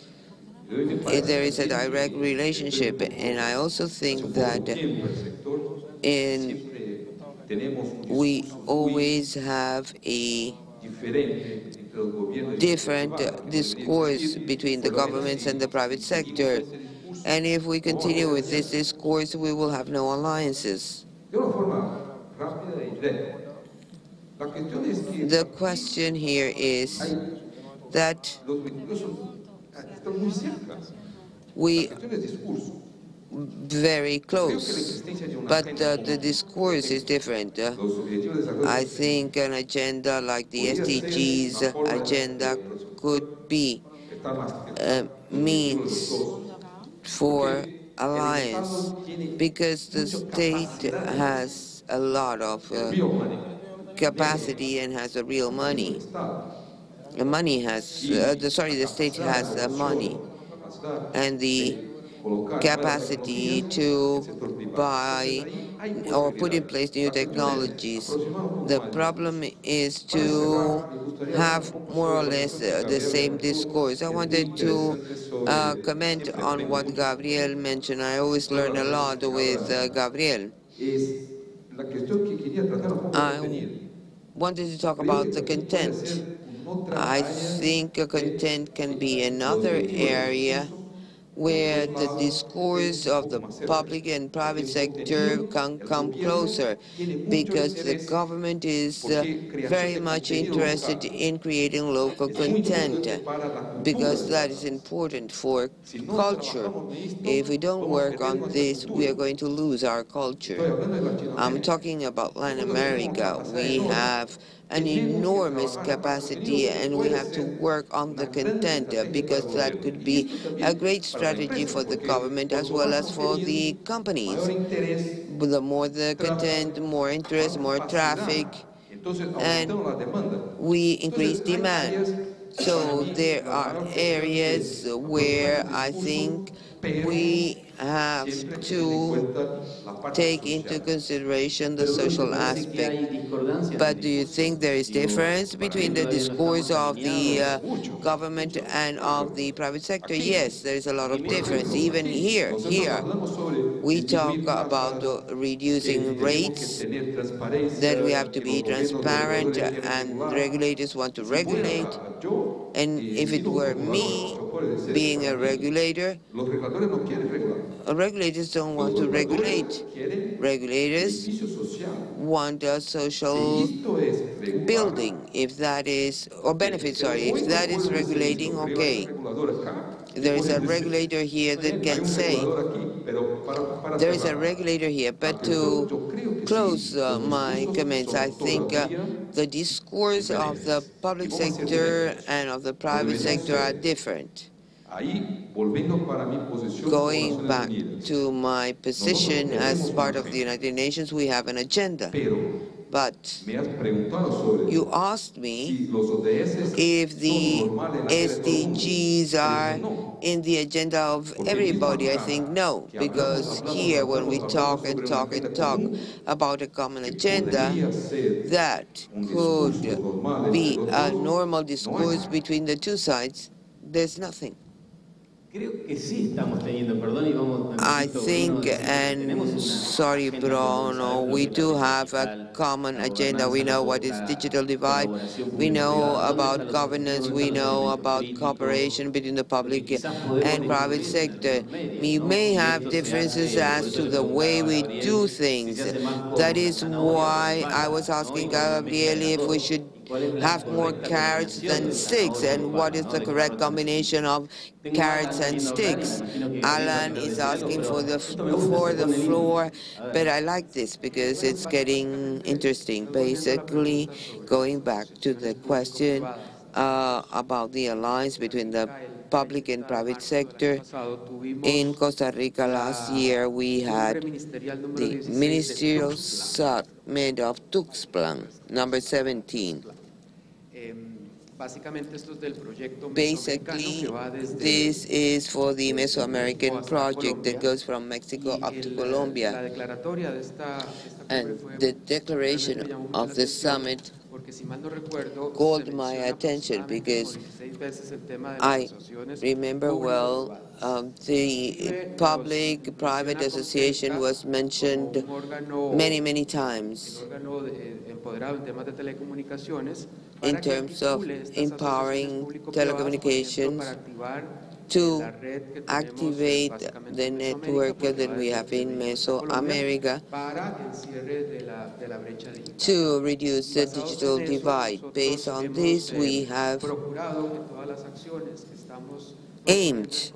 There is a direct relationship, and I also think that we always have a different discourse between the governments and the private sector. And if we continue with this discourse, we will have no alliances. The question here is that we very close, but the discourse is different. I think an agenda like the SDGs agenda could be a means for alliance, because the state has a lot of capacity and has a real money. The state has money and the capacity to buy or put in place new technologies. The problem is to have more or less the same discourse. I wanted to comment on what Gabriel mentioned. I always learn a lot with Gabriel. I wanted to talk about the content. I think content can be another area where the discourse of the public and private sector can come closer, because the government is very much interested in creating local content, because that is important for culture. If we don't work on this, we are going to lose our culture. I'm talking about Latin America. We have an enormous capacity, and we have to work on the content, because that could be a great strategy for the government as well as for the companies. The more the content, more interest, more traffic, and we increase demand. So there are areas where I think we have to take into consideration the social aspect. But do you think there is difference between the discourse of the government and of the private sector? Yes, there is a lot of difference. Even here, we talk about reducing rates, that we have to be transparent, and regulators want to regulate. And if it were me being a regulator, regulators don't want to regulate. Regulators want a social building, if that is, or benefit, sorry, if that is regulating, okay. there is a regulator here that can say, there is a regulator here, but to close my comments, I think the discourse of the public sector and of the private sector are different. Going back to my position as part of the United Nations, we have an agenda. But you asked me if the SDGs are in the agenda of everybody. I think no, because here when we talk and talk and talk about a common agenda, that could be a normal discourse between the two sides, there's nothing. I think, and sorry, Bruno, we do have a common agenda. We know what is digital divide. We know about governance. We know about cooperation between the public and private sector. We may have differences as to the way we do things. That is why I was asking Gabriel if we should have more carrots than sticks, and what is the correct combination of carrots and sticks. Alan is asking for the floor, but I like this because it's getting interesting. Basically, going back to the question about the alliance between the public and private sector. In Costa Rica last year, we had the Ministerial Summit of Tuxpan, number 17. Basically, this is for the Mesoamerican project that goes from Mexico up to Colombia. And the declaration of the summit called my attention because I remember well the public-private association was mentioned many, many times in terms of empowering telecommunications to activate the network that we have in Mesoamerica to reduce the digital divide. Based on this, we have aimed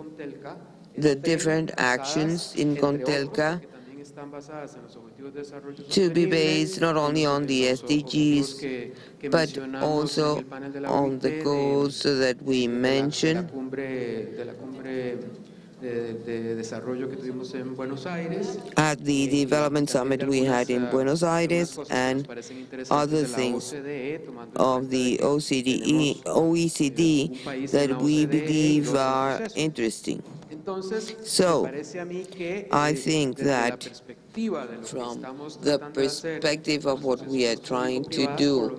the different actions in Contelca to be based not only on the SDGs, but also on the goals that we mentioned at the development summit we had in Buenos Aires and other things of the OECD that we believe are interesting. So, I think that from the perspective of what we are trying to do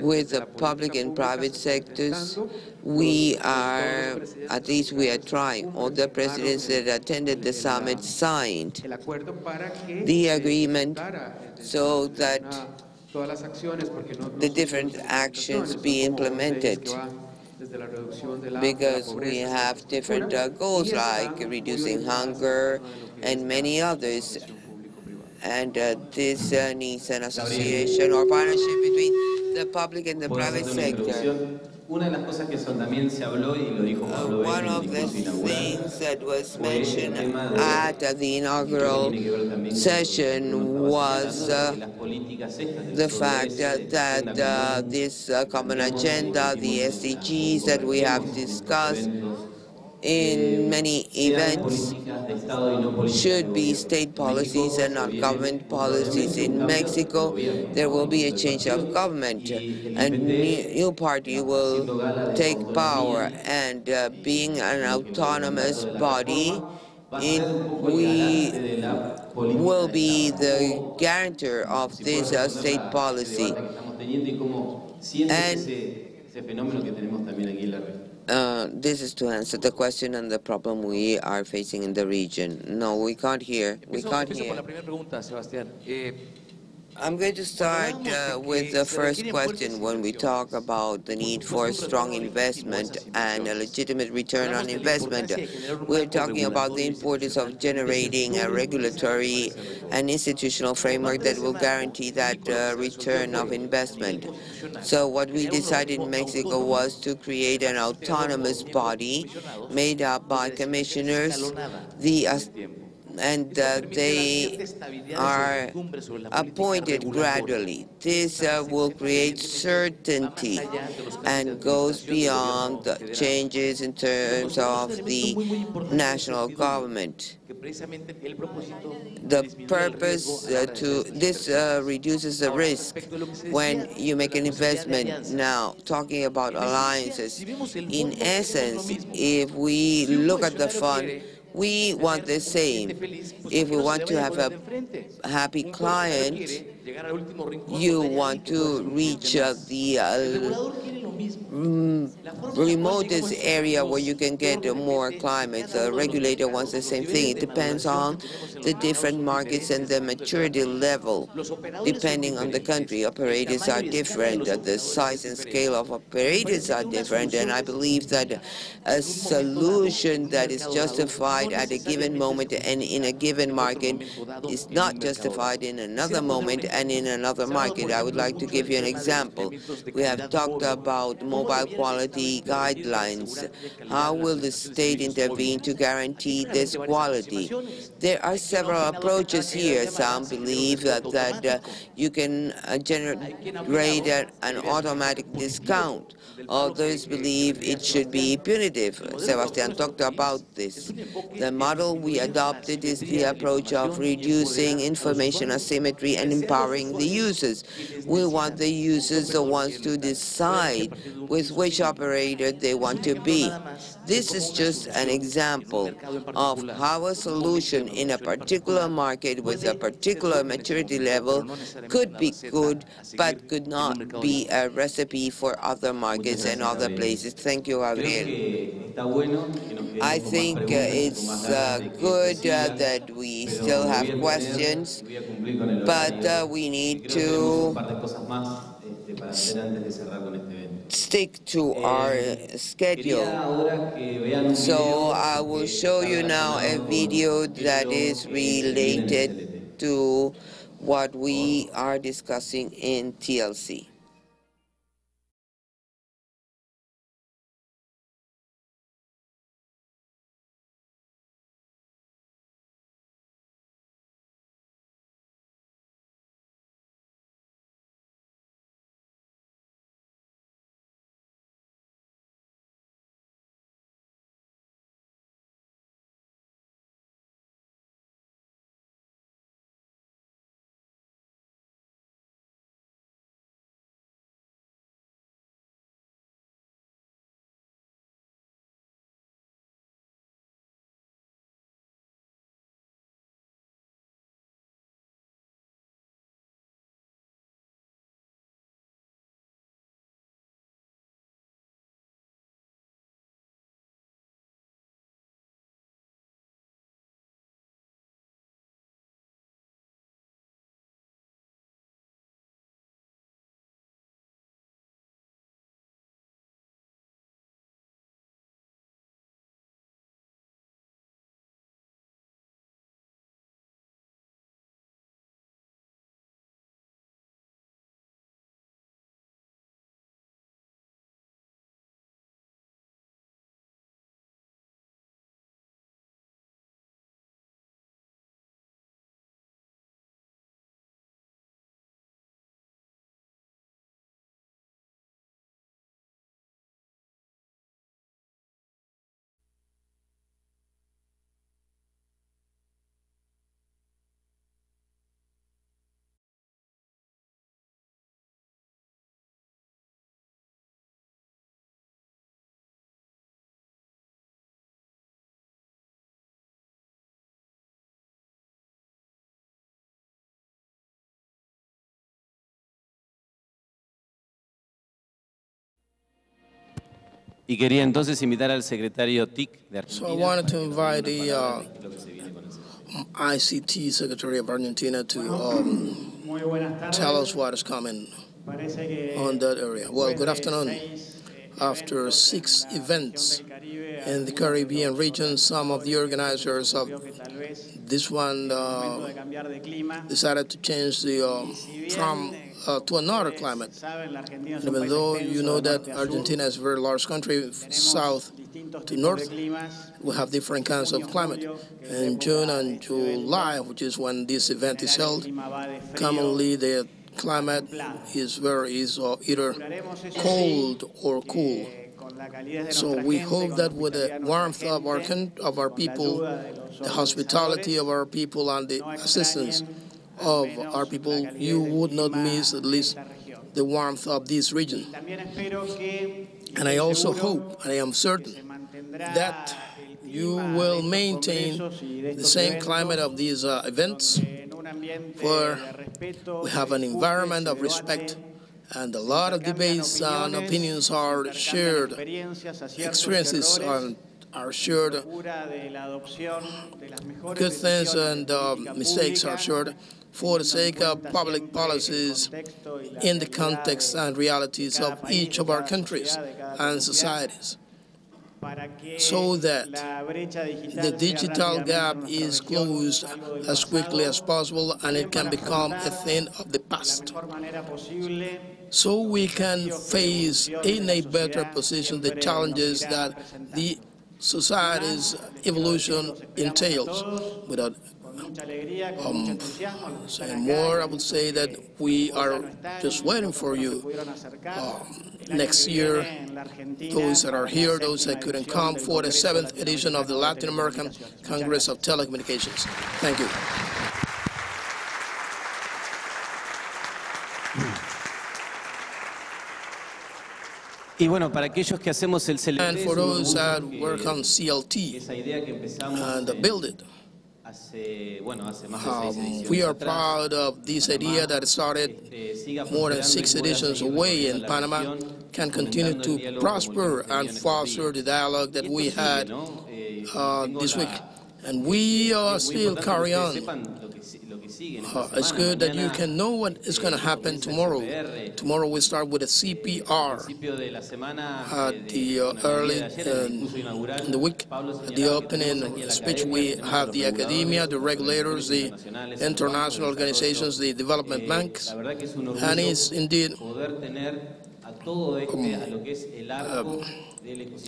with the public and private sectors, we are, at least we are trying. All the presidents that attended the summit signed the agreement so that the different actions be implemented, because we have different goals like reducing hunger and many others. And this needs an association or partnership between the public and the private sector. One of the things that was mentioned at the inaugural session was the fact that this common agenda, the SDGs that we have discussed in many events, should be state policies and not government policies. In Mexico, there will be a change of government. A new party will take power, and being an autonomous body, we will be the guarantor of this state policy. And this is to answer the question and the problem we are facing in the region. No, we can't hear. We can't hear. I'm going to start with the first question. When we talk about the need for strong investment and a legitimate return on investment, we're talking about the importance of generating a regulatory and institutional framework that will guarantee that return of investment. So what we decided in Mexico was to create an autonomous body made up by commissioners, and they are appointed gradually. This will create certainty and goes beyond the changes in terms of the national government. The purpose to this reduces the risk when you make an investment. Now, talking about alliances, in essence, if we look at the fund, we want the same. If we want to have a happy client, you want to reach the remotest area where you can get more climates. The regulator wants the same thing. It depends on the different markets and the maturity level, depending on the country. Operators are different. The size and scale of operators are different, and I believe that a solution that is justified at a given moment and in a given market is not justified in another moment and in another market. I would like to give you an example. We have talked about mobile quality guidelines. How will the state intervene to guarantee this quality? There are several approaches here. Some believe that you can generate an automatic discount. Others believe it should be punitive. Sebastian talked about this. The model we adopted is the approach of reducing information asymmetry and empowering the users. We want the users the ones to decide with which operator they want to be. This is just an example of how a solution in a particular market with a particular maturity level could be good, but could not be a recipe for other markets and other places. Thank you, Gabriel. I think it's good that we still have questions, but we need to stick to our schedule. So I will show you now a video that is related to what we are discussing in TLC. Y quería entonces invitar al secretario TIC de Argentina. So I wanted to invite the ICT Secretary of Argentina to tell us what is coming on that area. Well, good afternoon. After 6 events in the Caribbean region, some of the organizers of this one decided to change from to another climate. And even though you know that Argentina is a very large country, south to north, we have different kinds of climate. In June and July, which is when this event is held, commonly the climate is either cold or cool. So we hope that with the warmth of our people, the hospitality of our people, and the assistance of our people, you would not miss at least the warmth of this region. And I also hope, and I am certain, that you will maintain the same climate of these events, where we have an environment of respect and a lot of debates and opinions are shared, experiences are shared, good things and mistakes are shared for the sake of public policies in the context and realities of each of our countries and societies, so that the digital gap is closed as quickly as possible and it can become a thing of the past, so we can face in a better position the challenges that the society's evolution entails. Without saying more, I would say that we are just waiting for you next year, those that are here, those that couldn't come, for the 7th edition of the Latin American Congress of Telecommunications. Thank you. And for those that work on CLT and build it, we are proud of this idea that started more than 6 editions away in Panama, can continue to prosper and foster the dialogue that we had this week. And we still carry on. It's good that you can know what is going to happen tomorrow. Tomorrow we start with a CPR at the early in the week. At the opening speech, we have the academia, the regulators, the international organizations, the development banks, and it's indeed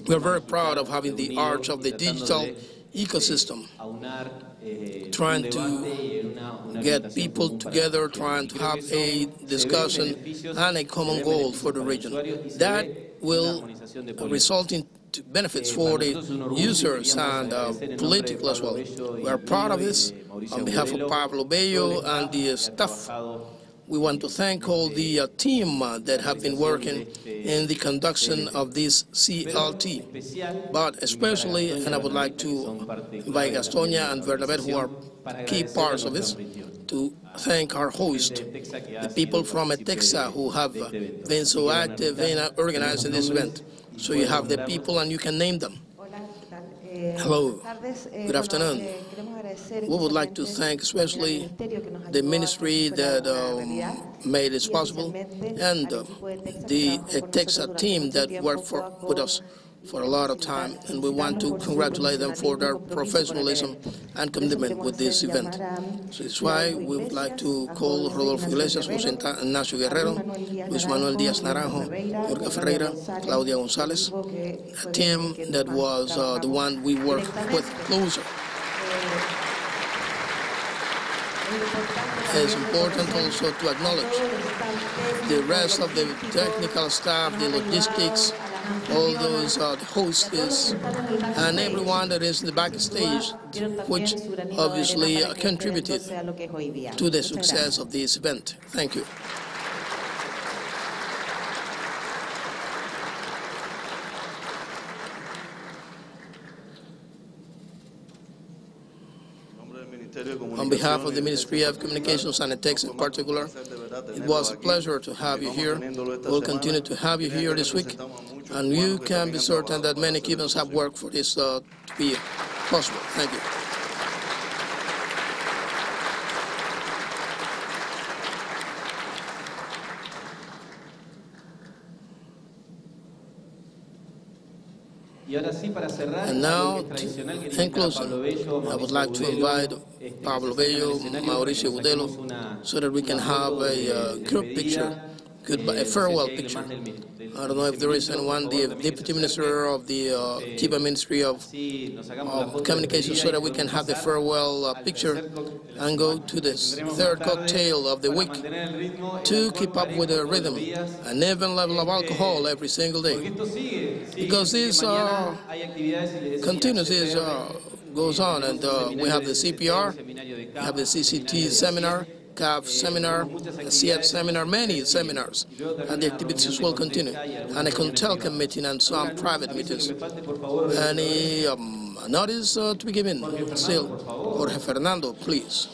we're very proud of having the arch of the digital ecosystem, trying to get people together, trying to have a discussion and a common goal for the region. That will result in benefits for the users and political as well. We are proud of this. On behalf of Pablo Bello and the staff, we want to thank all the team that have been working in the conduction of this CLT, but especially, and I would like to invite Gastonia and Bernabet, who are key parts of this, to thank our host, the people from Etexa who have been so active in organizing this event. So you have the people and you can name them. Hello, good afternoon. We would like to thank especially the ministry that made this possible and the Etexa team that worked with us for a lot of time, and we want to congratulate them for their professionalism and commitment with this event. So that's why we would like to call Rodolfo Iglesias, José Ignacio Guerrero, Luis Manuel Díaz Naranjo, Jorge Ferreira, Claudia González, a team that was the one we worked with closer. It's important also to acknowledge the rest of the technical staff, the logistics, all those hostess, and everyone that is in the backstage, which obviously contributed to the success of this event. Thank you. On behalf of the Ministry of Communications and Etexa in particular, it was a pleasure to have you here. We'll continue to have you here this week, and you can be certain that many Cubans have worked for this to be possible. Thank you. And now, in closing, I would like to invite Pablo Bello, Mauricio Budelo, so that we can have a group picture, a farewell picture. I don't know if there is anyone, the Deputy Minister of the Cuban Ministry of Communications, so that we can have the farewell picture and go to this third cocktail of the week to keep up with the rhythm, an even level of alcohol every single day. Because this continues, this goes on, and we have the CPR, we have the CCT seminar, CAF seminar, a CET seminar, many seminars, and the activities will continue, and a CONTELCA meeting and some private meetings. Any notice to be given still? Jorge Fernando, please.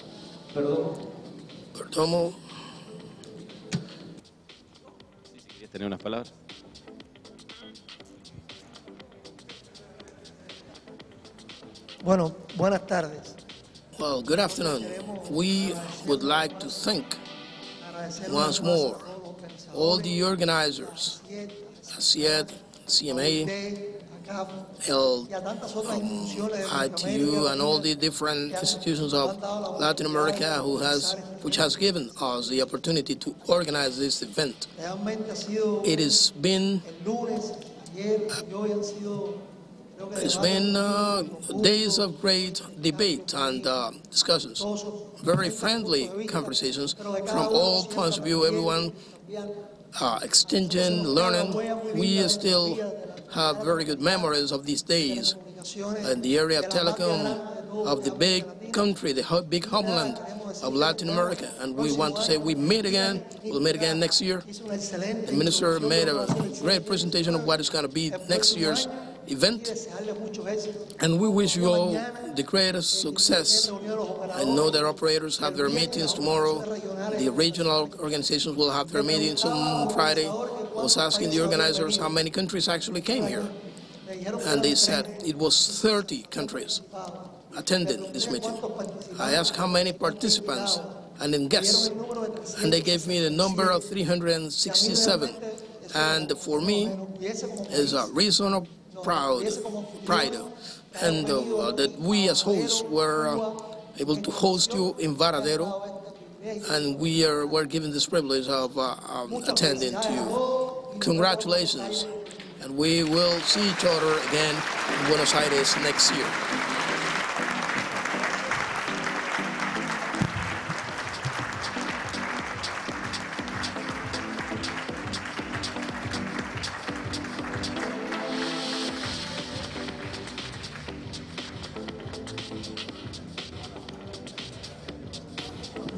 Perdomo. ¿Tener unas palabras? Bueno, buenas tardes. Well, good afternoon. We would like to thank once more all the organizers, CIED, CMA, ITU, and all the different institutions of Latin America which has given us the opportunity to organize this event. It has been days of great debate and discussions, very friendly conversations from all points of view, everyone exchanging, learning. We still have very good memories of these days in the area of telecom, of the big country, the big homeland of Latin America. And we want to say we'll meet again next year. The minister made a great presentation of what is going to be next year's event, and we wish you all the greatest success. I know that operators have their meetings tomorrow. The regional organizations will have their meetings on Friday. I was asking the organizers how many countries actually came here, and they said it was 30 countries attending this meeting. I asked how many participants and then guests, and they gave me the number of 367, and for me is a reason of pride, and that we as hosts were able to host you in Varadero, and we're given this privilege of attending to you. Congratulations, and we will see each other again in Buenos Aires next year.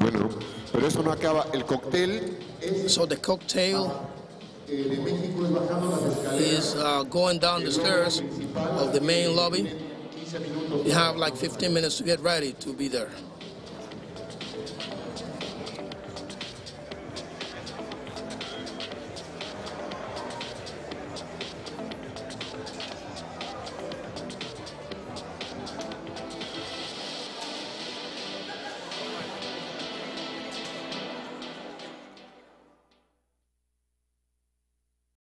Bueno, pero eso no acaba. El cóctel So the cocktail is going down the stairs of the main lobby. You have like 15 minutes to get ready to be there.